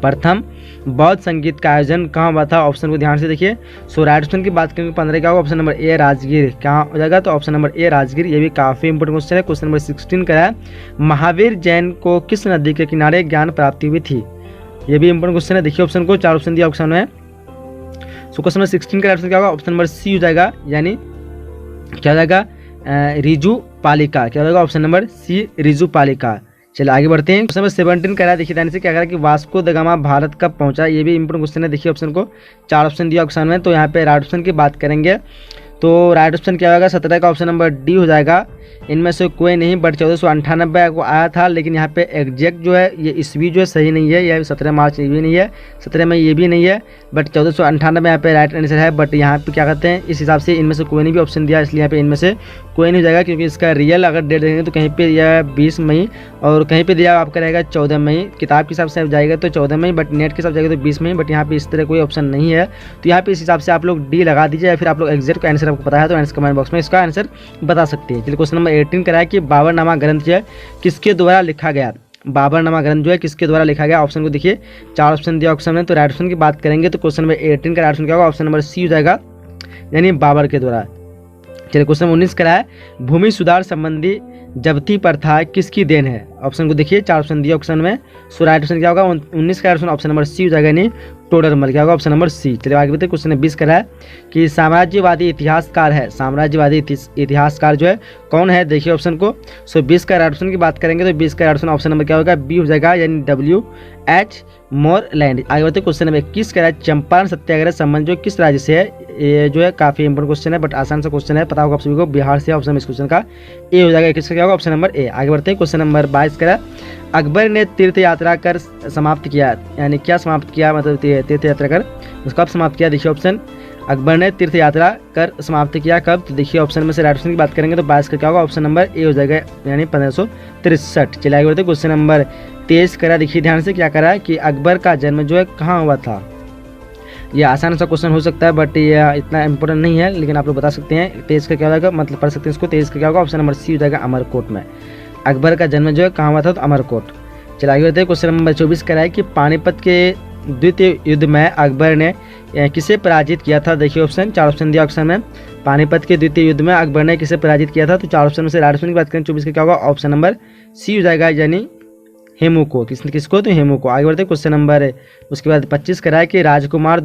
प्रथम बौद्ध संगीत का आयोजन कहाँ हुआ था? ऑप्शन को ध्यान से देखिए। सो राइट ऑप्शन की बात करेंगे 15 क्या होगा? Option number A, Rajgir. कहाँ हो जाएगा? तो ऑप्शन नंबर ए, राजगीर। ये भी काफी इंपोर्टेंट क्वेश्चन है। क्वेश्चन नंबर 16 का है, महावीर जैन को किस नदी के किनारे ज्ञान प्राप्ति हुई थी? ये भी इंपोर्टेंट क्वेश्चन है। देखिए ऑप्शन को, 4 ऑप्शन दिया ऑप्शन में। सो क्वेश्चन नंबर 16 का ऑप्शन क्या होगा? ऑप्शन नंबर सी हो जाएगा, यानी क्या हो जाएगा? रिजु पालिका। क्या होगा? ऑप्शन नंबर सी, रिजु पालिका। चलिए आगे बढ़ते हैं। क्वेश्चन नंबर 17 करा, देखिए ध्यान से, क्या करा कि वास्को द गामा भारत कब पहुंचा? ये भी इंपोर्टेंट क्वेश्चन है। देखिए ऑप्शन को, 4 ऑप्शन दिया ऑप्शन में, तो यहाँ पे राइट ऑप्शन की बात करेंगे तो राइट ऑप्शन क्या होगा 17 का ऑप्शन नंबर डी हो जाएगा। इनमें से कोई नहीं, बट 1498 को आया था, लेकिन यहाँ पे एग्जैक्ट जो है ये ईस्वी जो है सही नहीं है, यह 17 मार्च ये भी नहीं है, 17 में ये भी नहीं है, बट 1498 यहाँ पे राइट आंसर है। बट यहाँ पे क्या कहते हैं, इस हिसाब से इनमें से कोई नहीं भी ऑप्शन दिया, इसलिए यहाँ पे इनमें से कोई नहीं हो जाएगा, क्योंकि इसका रियल अगर डेट देखेंगे तो कहीं पे यह 20 मई और कहीं पे दिया आपका रहेगा 14 मई। किताब के हिसाब से जाएगा तो 14 मई, बट नेट के हिसाब से जाएगा तो 20 मई, बट यहाँ पे इस तरह कोई ऑप्शन नहीं है। तो यहाँ पे इस हिसाब से आप लोग डी लगा दीजिए, या फिर आप लोग एग्जैक्ट का आंसर आपको पता है तो आंसर कमेंट बॉक्स में इसका आंसर बता सकते हैं। चलिए क्वेश्चन नंबर 18 कराया कि बाबरनामा ग्रंथ जो है किसके द्वारा लिखा गया। बाबरनामा ग्रंथ जो है किसके द्वारा लिखा गया, ऑप्शन को देखिए, 4 ऑप्शन दिया ऑप्शन में। तो राइट ऑप्शन की बात करेंगे तो क्वेश्चन नंबर 18 का राइट ऑप्शन क्या होगा, ऑप्शन नंबर सी हो जाएगा, यानी बाबर के द्वारा। चलिए क्वेश्चन 19 कराया, भूमि सुधार संबंधी जब्ती प्रथा किसकी देन है। ऑप्शन को देखिए, 4 ऑप्शन दिया ऑप्शन में। सो राइट ऑप्शन क्या होगा 19 का ऑप्शन नंबर सी हो जाएगा, यानी टोडरमल क्या होगा, ऑप्शन नंबर सी। चलिए आगे बढ़ते, क्वेश्चन 20 कराया कि साम्राज्यवादी इतिहासकार है, साम्राज्यवादी इतिहासकार जो है कौन है, देखिए ऑप्शन को। सो 20 का राइट ऑप्शन की बात करेंगे तो 20 का राइट ऑप्शन नंबर क्या होगा, बी हो जाएगा, यानी WH मोरलैंड। आगे बढ़ते क्वेश्चन नंबर 21 कराया, चंपारण सत्याग्रह संबंध जो किस राज्य से है। ये जो है काफी इंपोर्टेंट क्वेश्चन है, बट आसान सा क्वेश्चन है, पता होगा आप सभी को, बिहार से। ऑप्शन इस क्वेश्चन का ए हो जाएगा, किसका क्या होगा, ऑप्शन नंबर ए। आगे बढ़ते हैं क्वेश्चन नंबर 22 का, अकबर ने तीर्थ यात्रा कर समाप्त किया, यानी क्या समाप्त किया, मतलब तीर्थ यात्रा कर उसको कब समाप्त किया, देखिए ऑप्शन, अकबर ने तीर्थ यात्रा कर समाप्त किया कब, तो देखिए ऑप्शन में से राइट ऑप्शन की बात करेंगे तो 22 का क्या होगा, ऑप्शन नंबर ए हो जाएगा, यानी 1563। चलिए आगे बढ़ते क्वेश्चन नंबर 23 करा, देखिए ध्यान से क्या करा कि अकबर का जन्म जो है कहाँ हुआ था। ये आसान सा क्वेश्चन हो सकता है, बट ये इतना इंपॉर्टेंट नहीं है, लेकिन आप लोग बता सकते हैं। 23 का क्या होगा, मतलब पढ़ सकते हैं इसको। 23 का क्या होगा, ऑप्शन नंबर सी हो जाएगा, अमरकोट में। अकबर का जन्म जो है कहाँ हुआ था, तो अमरकोट। चलिए आगे बढ़ते हैं क्वेश्चन नंबर 24 का है कि पानीपत के द्वितीय युद्ध में अकबर ने किसे पराजित किया था, देखिए ऑप्शन, 4 ऑप्शन दिया ऑप्शन में। पानीपत के द्वितीय युद्ध में अकबर ने किसे पराजित किया था, तो 4 ऑप्शन में से राइट ऑप्शन की बात करें 24 का क्या होगा, ऑप्शन नंबर सी हो जाएगा, यानी हेमू को। किसको, तो हेमू को। आगे बढ़ते क्वेश्चन नंबर उसके बाद 25 कराया कि राजकुमार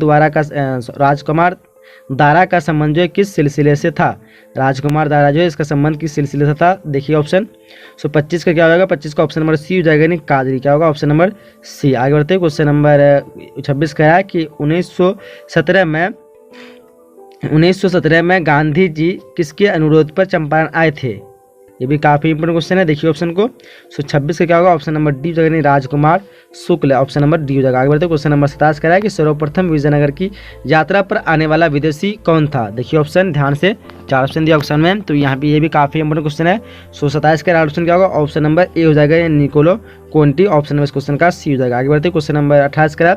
दारा का संबंध जो है किस सिलसिले से था। राजकुमार दारा जो है इसका संबंध किस सिलसिले से था, देखिए ऑप्शन। सो 25 का क्या होगा, 25 का ऑप्शन नंबर सी हो जाएगा, यानी कादरी क्या होगा, ऑप्शन नंबर सी। आगे बढ़ते क्वेश्चन नंबर 26 का है कि 1917 में गांधी जी किसके अनुरोध पर चंपारण आए थे। ये भी काफी इंपोर्टेंट क्वेश्चन है, देखिए ऑप्शन को। सो 26 का क्या होगा, ऑप्शन नंबर डी हो जाएगा, राजकुमार शुक्ल, ऑप्शन नंबर डी हो जाएगा। आगे बढ़ते क्वेश्चन नंबर 27 का है कि सर्वप्रथम विजयनगर की यात्रा पर आने वाला विदेशी कौन था, देखिए ऑप्शन, ध्यान से 4 ऑप्शन दिया ऑप्शन में। तो यहाँ पे ये भी काफी इंपोर्टेंट क्वेश्चन है। सो 27 का ऑप्शन क्या होगा, ऑप्शन नंबर ए हो जाएगा, निकोलो कोंटी, ऑप्शन नंबर इस क्वेश्चन का सी हो जाएगा। आगे बढ़ते क्वेश्चन नंबर 28 का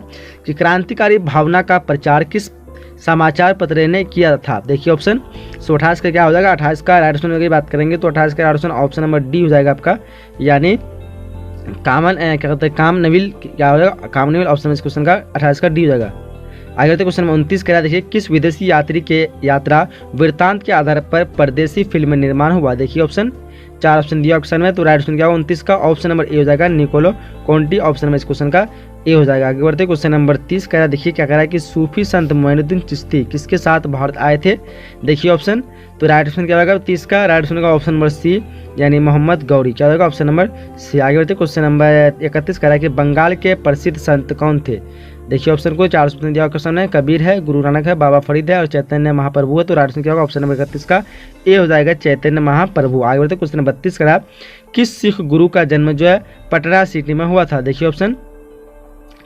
कि क्रांतिकारी भावना का प्रचार किस समाचार पत्र ने किया था, देखिए ऑप्शन। सो 28 का क्या हो जाएगा, 28 का राइट ऑप्शन की बात करेंगे तो 28 का right option option number D हो जाएगा आपका, यानी क्या कहते हैं, कामनविल क्या हो जाएगा, कामनविल, ऑप्शन इस क्वेश्चन का 28 का डी हो जाएगा। आगे बढ़ते क्वेश्चन नंबर 29 का देखिए, किस विदेशी यात्री के यात्रा वृत्तांत के आधार पर परदेशी फिल्म निर्माण हुआ, देखिए ऑप्शन। 4 ऑप्शन दिया ऑप्शन में, तो राइट ऑप्शन क्या होगा 29 का ऑप्शन नंबर ए हो जाएगा, निकोलो कोंटी, ऑप्शन नंबर इस क्वेश्चन का ए हो जाएगा। आगे बढ़ते क्वेश्चन नंबर 30 का देखिए क्या कह रहा है कि सूफी संत मोइनुद्दीन चिश्ती किसके साथ भारत आए थे, देखिए ऑप्शन। तो राइट ऑप्शन क्या होगा 30 का राइट ऑप्शन का ऑप्शन नंबर सी, यानी मोहम्मद गौरी क्या होगा, ऑप्शन नंबर सी। आगे बढ़ते क्वेश्चन नंबर 31 का है कि बंगाल के प्रसिद्ध संत कौन थे, देखिए ऑप्शन को। 4 ऑप्शन दिया क्वेश्चन है, कबीर है, गुरु नानक है, बाबा फरीद है और चैतन्य महाप्रभु है। तो राइट ऑप्शन क्या होगा, ऑप्शन नंबर 31 का ए हो जाएगा, चैतन्य महाप्रभु। आगे बढ़ते क्वेश्चन नंबर 32 का, किस सिख गुरु का जन्म जो है पटना सिटी में हुआ था, देखिए ऑप्शन।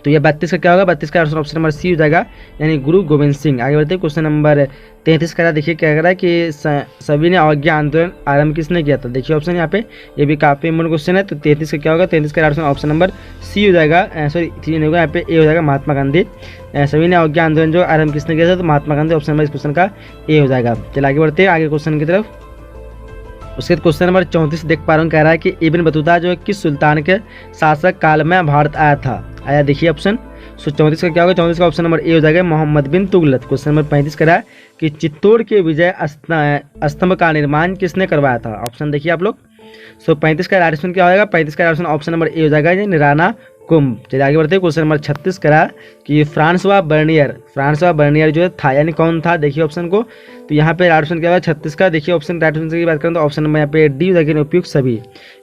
तो ये 32 का क्या होगा, 32 का ऑप्शन नंबर सी हो जाएगा, यानी गुरु गोविंद सिंह। आगे बढ़ते क्वेश्चन नंबर 33 का देखिए क्या कह रहा है कि सभी ने अवज्ञा आंदोलन आरंभ किसने किया था, देखिए ऑप्शन यहाँ पे। ये भी काफी इंपोर्टेंट क्वेश्चन है। तो 33 का क्या होगा, 33 का ऑप्शन नंबर सी हो जाएगा, सॉरी सी नहीं होगा, यहाँ पे ए हो जाएगा, महात्मा गांधी। सभी ने अवज्ञा आंदोलन जो आरंभ किसने किया था, तो महात्मा गांधी, ऑप्शन नंबर इस क्वेश्चन का ए हो जाएगा। चलिए आगे बढ़ते हैं आगे क्वेश्चन की तरफ। उसके बाद क्वेश्चन नंबर 34 देख पा रहा हूँ, कह रहा है कि इब्न बतूता जो है किस सुल्तान के शासक काल में भारत आया, देखिए ऑप्शन। सो 34 का क्या होगा, 34 का ऑप्शन नंबर ए हो जाएगा, मोहम्मद बिन तुगलक। क्वेश्चन नंबर 35 कह रहा है कि चित्तौड़ के विजय स्तंभ का निर्माण किसने करवाया था, ऑप्शन देखिए आप लोग। सो 35 का राइट ऑप्शन क्या होगा, 35 का राइट ऑप्शन नंबर ए हो जाएगा, राणा कुंभ। चलिए आगे बढ़ते हैं क्वेश्चन नंबर 36 करा कि फ्रांसवा बर्नियर जो था, यानी कौन था, देखिए ऑप्शन को। तो यहाँ पे राइट ऑप्शन क्या होगा 36 का। देखिए ऑप्शन राइट ऑप्शन की बात करें तो ऑप्शन नंबर यहाँ पे डी हो जाएगा, उपयुक्त सभी।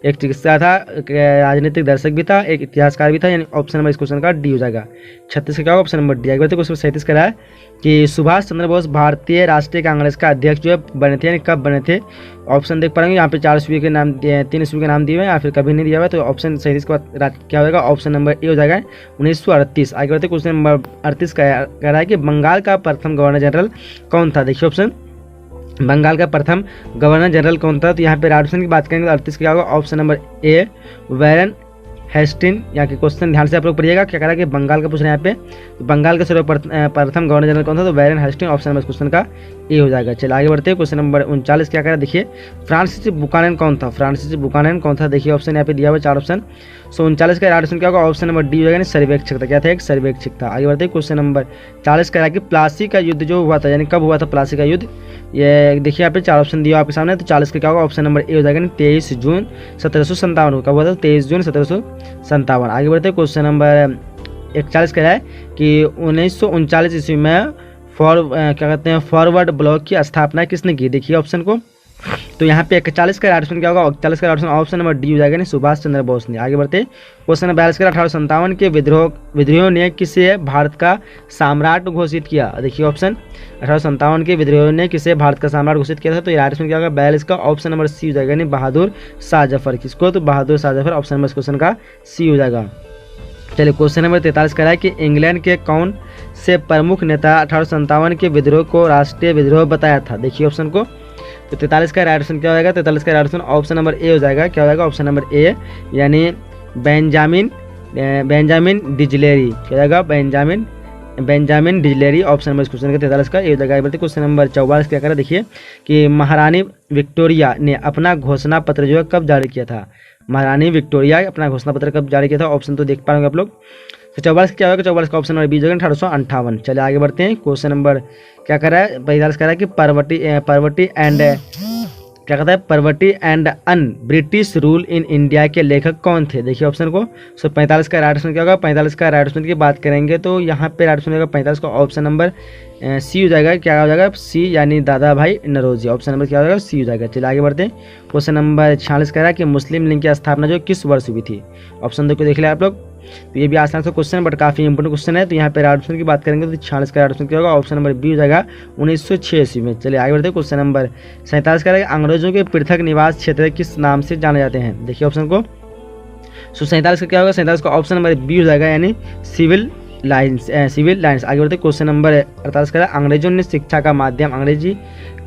एक चिकित्सा था, एक राजनीतिक दर्शक भी था, एक इतिहासकार भी था, यानी ऑप्शन नंबर इस क्वेश्चन का डी हो जाएगा। 36 का क्या होगा ऑप्शन नंबर डी। आगे क्वेश्चन 37 का है कि सुभाष चंद्र बोस भारतीय राष्ट्रीय कांग्रेस का अध्यक्ष जो है बने थे, यानी कब बने थे। ऑप्शन देख पाएंगे यहाँ पे 4 ईस्वी के नाम 3 ईस्वी के नाम दिए हुए हैं या फिर कभी नहीं दिया हुआ है। तो ऑप्शन 37 के बाद क्या होगा ऑप्शन नंबर ए हो जाएगा 1938। आगे बढ़ते क्वेश्चन नंबर 38 कह रहा है कि बंगाल का प्रथम गवर्नर जनरल कौन था। देखिए ऑप्शन बंगाल का प्रथम गवर्नर जनरल कौन था। तो यहाँ पे राइट ऑप्शन की बात करेंगे तो 38 क्या होगा ऑप्शन नंबर ए वैरन हेस्टिन। यहाँ के क्वेश्चन ध्यान से आप लोग पढ़िएगा, क्या कह रहा है कि बंगाल का पूछ रहे हैं यहाँ पे। तो बंगाल का प्रथम गवर्नर जनरल कौन था, तो वैरन हेस्टिन। ऑप्शन नंबर क्वेश्चन का ए हो जाएगा। चलिए आगे बढ़ते हैं क्वेश्चन नंबर 39 क्या कह रहा है। देखिए फ्रांसिस बुकानन कौन था, फ्रांसिस बुकानन कौन था। देखिए ऑप्शन यहाँ पे दिया हुआ 4 ऑप्शन। 39 का राइट ऑप्शन क्या होगा ऑप्शन नंबर डी हो जाएगा, सर्वेक्षक था। क्या था, एक सर्वेक्षक था। आगे बढ़ते हैं क्वेश्चन नंबर 40 कह रहा है कि प्लासी का युद्ध जो हुआ था, यानी कब हुआ था प्लासी का युद्ध। ये देखिए यहाँ पे 4 ऑप्शन दिया आपके सामने। तो 40 का क्या होगा ऑप्शन नंबर ए हो जाएगा, 23 जून 1757 को। कब हुआ था 23 जून 1757। आगे बढ़ते हैं क्वेश्चन नंबर 41 कह रहा है कि 1939 ईस्वी में क्या कहते हैं फॉरवर्ड ब्लॉक की स्थापना किसने की। देखिए ऑप्शन को, तो यहाँ पे 41 का राइट ऑप्शन क्या होगा 41 का right option option number D हो जाएगा, सुभाष चंद्र बोस ने। आगे बढ़ते क्वेश्चन नंबर 42 का 1857 के विद्रोह ने किसे भारत का सम्राट घोषित किया। देखिए ऑप्शन 1857 के विद्रोह ने किसे भारत का सम्राट घोषित किया था। तो राइट ऑप्शन क्या होगा 42 का ऑप्शन नंबर सी हो जाएगा, यानी बहादुर शाह जफर। किसको, तो Bahadur Shah Zafar. Option number question का सी हो जाएगा। चलिए क्वेश्चन नंबर 43 कह रहा है कि इंग्लैंड के कौन से प्रमुख नेता 1857 के विद्रोह को राष्ट्रीय विद्रोह बताया था। देखिए ऑप्शन को, तो 43 का राइट ऑप्शन क्या हो जाएगा 43 का right option option number A हो जाएगा। क्या हो जाएगा ऑप्शन नंबर ए, यानी बेंजामिन डिजलेरी। क्या हो जाएगा बेंजामिन डिजलेरी। ऑप्शन नंबर इस क्वेश्चन का 43 का ए हो जाएगा। बढ़ते क्वेश्चन नंबर 44 क्या करा। देखिए कि महारानी विक्टोरिया ने अपना घोषणा पत्र जो है कब जारी किया था। महारानी विक्टोरिया अपना घोषणा पत्र कब जारी किया था। ऑप्शन तो देख पाएंगे आप लोग। तो 44 क्या होगा 44 का ऑप्शन नंबर बी हो जाएगा 1858। चलिए आगे बढ़ते हैं क्वेश्चन नंबर क्या कर रहा है 45 कह रहा है कि poverty and un British rule in India के लेखक कौन थे। देखिए ऑप्शन को। सो 45 का राइट ऑप्शन क्या होगा 45 का राइट ऑप्शन की बात करेंगे तो यहाँ पे राइट ऑप्शन होगा 45 का ऑप्शन नंबर सी हो जाएगा। क्या हो जाएगा सी, यानी दादा भाई नरोजी। ऑप्शन नंबर क्या हो जाएगा सी हो जाएगा। चलिए आगे बढ़ते हैं क्वेश्चन नंबर 46 कह रहा है कि मुस्लिम लीग की स्थापना जो किस वर्ष हुई थी। ऑप्शन 2 को देख लिया आप लोग। तो ये भी आसान सा क्वेश्चन बट काफी इंपोर्टेंट क्वेश्चन है। तो यहाँ पे राइट ऑप्शन की बात करेंगे तो 46 का राइट ऑप्शन क्या होगा ऑप्शन नंबर बी हो जाएगा 1906 ईस्वी में। चलिए आगे बढ़ते हैं क्वेश्चन नंबर 47 का अंग्रेजों के पृथक निवास क्षेत्र किस नाम से जाने जाते हैं। देखिए ऑप्शन को। सो 47 का क्या होगा 47 का ऑप्शन नंबर बी हो जाएगा, यानी सिविल लाइन्स। आगे बढ़ते क्वेश्चन नंबर 48 का अंग्रेजों ने शिक्षा का माध्यम अंग्रेजी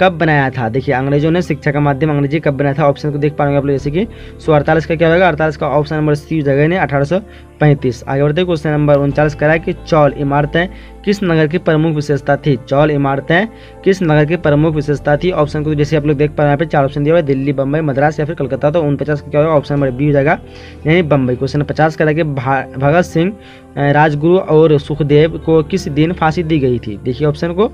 कब बनाया था। देखिए अंग्रेजों ने शिक्षा का माध्यम अंग्रेजी कब बनाया था। ऑप्शन को देख पाएंगे आप लोग जैसे कि। सो 48 का क्या होगा 48 का ऑप्शन नंबर सी हो जाएगा, यानी 1835। आगे बढ़ते क्वेश्चन नंबर 39 कह रहा है कि चौल इमारतें किस नगर की प्रमुख विशेषता थी। चौल इमारतें किस नगर की प्रमुख विशेषता थी। ऑप्शन को जैसे आप लोग देख पा रहे हैं यहाँ पे 4 ऑप्शन दिया हुआ है, दिल्ली, बम्बई, मद्रास या फिर कलकत्ता। तो 49 का क्या होगा ऑप्शन नंबर बी हो जाएगा, यानी बम्बई। क्वेश्चन 50 कह रहा है कि भगत सिंह, राजगुरु और सुखदेव को किस दिन फांसी दी गई थी। देखिए ऑप्शन को।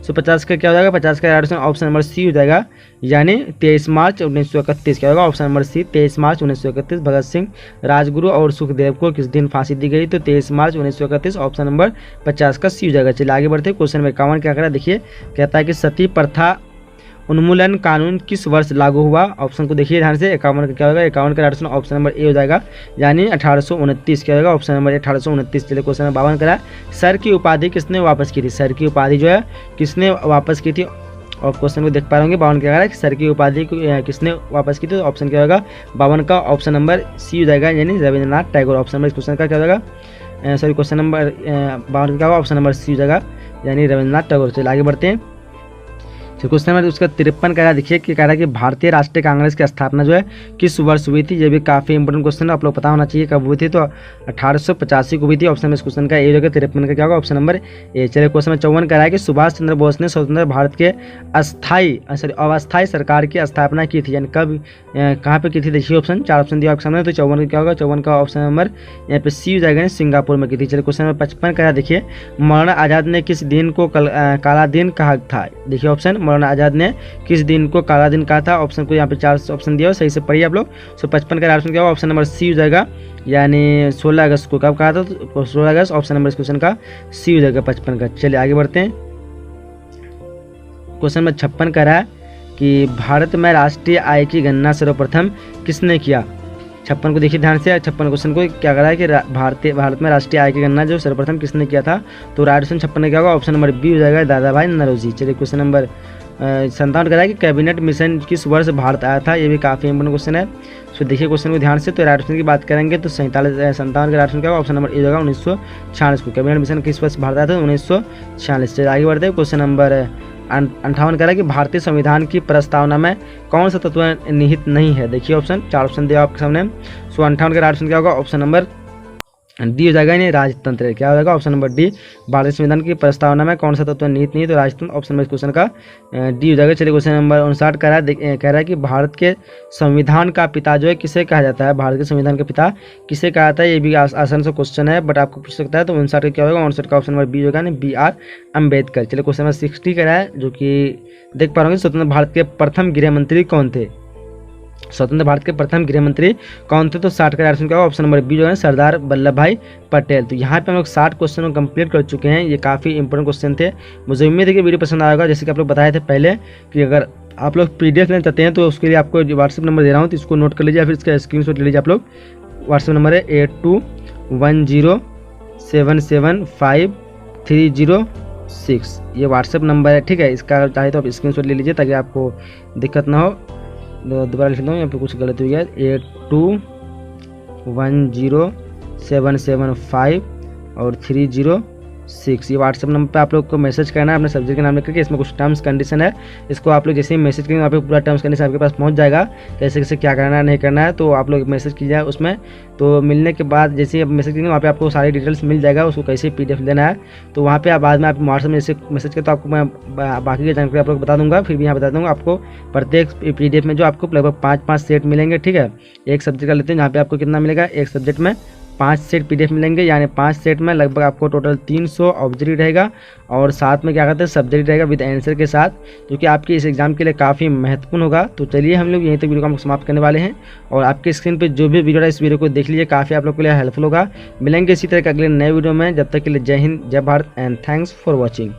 सो 50 का क्या हो जाएगा 50 का ऑप्शन नंबर सी हो जाएगा, यानी 23 मार्च 1931। क्या होगा ऑप्शन नंबर सी 23 मार्च 1931। भगत सिंह, राजगुरु और सुखदेव को किस दिन फांसी दी गई, तो 23 मार्च 1931। ऑप्शन नंबर 50 का सी हो जाएगा। चलिए आगे बढ़ते हैं क्वेश्चन नंबर 51 क्या करा। देखिए कहता है कि सती प्रथा उन्मूलन कानून किस वर्ष लागू हुआ। ऑप्शन को देखिए ध्यान से। 51 का क्या होगा 51 का राइट ऑप्शन नंबर ए हो जाएगा, यानी 1829। क्या होगा ऑप्शन नंबर 1829। चलिए क्वेश्चन नंबर 52 करा सर की उपाधि किसने वापस की थी। सर की उपाधि जो है किसने वापस की थी। और क्वेश्चन को देख पा रहे होंगे 52 क्या कह रहा है कि सर की उपाधि किसने वापस की थी। तो ऑप्शन क्या होगा 52 का ऑप्शन नंबर सी हो जाएगा, यानी रविंद्रनाथ टैगोर। ऑप्शन नंबर इस क्वेश्चन का क्या हो जाएगा सॉरी क्वेश्चन नंबर 52 क्या होगा ऑप्शन नंबर सी हो जाएगा, यानी रविंद्रनाथ टैगोर। चलिए आगे बढ़ते हैं। तो क्वेश्चन नंबर उसका 53 कह रहा है। देखिए कि कह रहा है कि भारतीय राष्ट्रीय कांग्रेस की स्थापना जो है किस वर्ष हुई थी। ये भी काफी इंपोर्टेंट क्वेश्चन है, आप लोग पता होना चाहिए कब हुई थी। तो 1885 को हुई थी। ऑप्शन में इस क्वेश्चन का ए होगा 53 का क्या होगा ऑप्शन नंबर ए। चलिए क्वेश्चन नंबर 54 कह रहा है कि सुभाष चंद्र बोस ने स्वतंत्र भारत के अस्थायी सरकार की स्थापना की थी, यानी कब कहाँ पे की थी। देखिए ऑप्शन 4 ऑप्शन दिया आपके सामने। तो 54 का क्या होगा 54 का ऑप्शन नंबर यहाँ पे सी हो जाएगा, सिंगापुर में की थी। चलिए क्वेश्चन नंबर 55 कह रहा है। देखिए मौलाना आजाद ने किस दिन को काला दिन कहा था। देखिए ऑप्शन मौलाना आजाद ने किस दिन को काला दिन कहा था। ऑप्शन को यहाँ पे 4 ऑप्शन दिया हो, सही से पढ़िए आप लोग। सो 55 का ऑप्शन क्या होगा ऑप्शन नंबर सी हो जाएगा, यानी 16 अगस्त को। कब कहा था तो 16 अगस्त। ऑप्शन नंबर इस क्वेश्चन का सी हो जाएगा 55 का। चलिए आगे बढ़ते हैं क्वेश्चन नंबर 56 कह रहा है कि भारत में राष्ट्रीय आय की गणना सर्वप्रथम किसने किया। 56 को देखिए ध्यान से। 56 क्वेश्चन को क्या कह रहा है कि भारत में राष्ट्रीय आय की गणना जो सर्वप्रथम किसने किया था। तो राइट ऑप्शन 56 में क्या होगा, ऑप्शन नंबर बी हो जाएगा, दादा भाई नौरोजी। चलिए क्वेश्चन नंबर 57 कह रहा है कि कैबिनेट मिशन किस वर्ष भारत आया था। ये भी काफ़ी इंपोर्टेंट क्वेश्चन है, तो देखिए क्वेश्चन को ध्यान से। तो राइट ऑप्शन की बात करेंगे तो 57 का राइट ऑप्शन क्या होगा, ऑप्शन नंबर ए होगा 1946 को। कैबिनेट मिशन किस वर्ष भारत आया था, 1946। चलिए आगे बढ़ते हैं। क्वेश्चन नंबर 58 कह रहा है कि भारतीय संविधान की प्रस्तावना में कौन सा तत्व निहित नहीं है। देखिए ऑप्शन 4 ऑप्शन दिया आपके सामने। 58 का राइट ऑप्शन क्या होगा, ऑप्शन नंबर डी हो जाएगा, यानी राजतंत्र। क्या हो जाएगा, ऑप्शन नंबर डी। भारतीय संविधान की प्रस्तावना में कौन सा तत्व निहित नहीं है, तो राजतंत्र। ऑप्शन नंबर इस क्वेश्चन का डी हो जाएगा। चलिए क्वेश्चन नंबर 59 कह रहा है कि भारत के संविधान का पिता जो है किसे कहा जाता है। भारत के संविधान का पिता किसे कहा जाता है, ये भी आसान सा क्वेश्चन है बट आपको पूछ सकता है। तो 59 का क्या होगा, 59 का ऑप्शन नंबर बी होगा, BR अम्बेडकर। चलिए क्वेश्चन नंबर 60 कह रहा है, जो कि देख पा रहे होंगे, स्वतंत्र भारत के प्रथम गृह मंत्री कौन थे। स्वतंत्र भारत के प्रथम गृह मंत्री कौन थे, तो 60 का ऑप्शन क्या होगा, ऑप्शन नंबर बी जो है सरदार वल्लभ भाई पटेल। तो यहाँ पे हम लोग 60 क्वेश्चन को कंप्लीट कर चुके हैं। ये काफ़ी इंपॉर्टेंट क्वेश्चन थे। मुझे उम्मीद है कि वीडियो पसंद आएगा। जैसे कि आप लोग बताए थे पहले कि अगर आप लोग PDF लेना चाहते हैं तो उसके लिए आपको व्हाट्सएप नंबर दे रहा हूँ, तो इसको नोट कर लीजिए, फिर इसका स्क्रीनशॉट ले लीजिए। आप लोग व्हाट्सएप नंबर है 8210775306, ये व्हाट्सएप नंबर है, ठीक है। इसका चाहे तो आप स्क्रीनशॉट ले लीजिए ताकि आपको दिक्कत ना हो। दोबारा लिख लेता हूँ, यहाँ पे कुछ गलत हो गया। 8210775306 और 306, ये व्हाट्सएप नंबर पे आप लोग को मैसेज करना है अपने सब्जेक्ट के नाम लिख करके। इसमें कुछ टर्म्स कंडीशन है, इसको आप लोग जैसे ही मैसेज करेंगे वहाँ पे पूरा टर्म्स कंडीशन आपके पास पहुँच जाएगा, कैसे कैसे क्या करना है नहीं करना है। तो आप लोग मैसेज कीजिए उसमें। तो मिलने के बाद जैसे ही आप मैसेज करेंगे वहाँ पे आपको सारी डिटेल्स मिल जाएगा, उसको कैसे PDF लेना है। तो वहाँ पे आप बाद में आप व्हाट्सएप में जैसे मैसेज करें तो आपको मैं बाकी की जानकारी आप लोग बता दूंगा। फिर भी यहाँ बता दूंगा आपको प्रत्येक PDF में जो आपको लगभग 5-5 सेट मिलेंगे, ठीक है। एक सब्जेक्ट का लेते हैं, जहाँ पे आपको कितना मिलेगा, एक सब्जेक्ट में 5 सेट PDF मिलेंगे, यानी 5 सेट में लगभग आपको टोटल 300 ऑब्जेक्टिव रहेगा और साथ में क्या कहते हैं सब्जेक्ट रहेगा विद आंसर के साथ, जो कि आपके इस एग्जाम के लिए काफ़ी महत्वपूर्ण होगा। तो चलिए हम लोग यहीं तक वीडियो को हम समाप्त करने वाले हैं और आपके स्क्रीन पे जो भी वीडियो है इस वीडियो को देख लीजिए, काफ़ी आप लोग के लिए हेल्पफुल होगा। मिलेंगे इसी तरह के अगले नए वीडियो में, जब तक के लिए जय हिंद, जय Bharat and thanks for watching.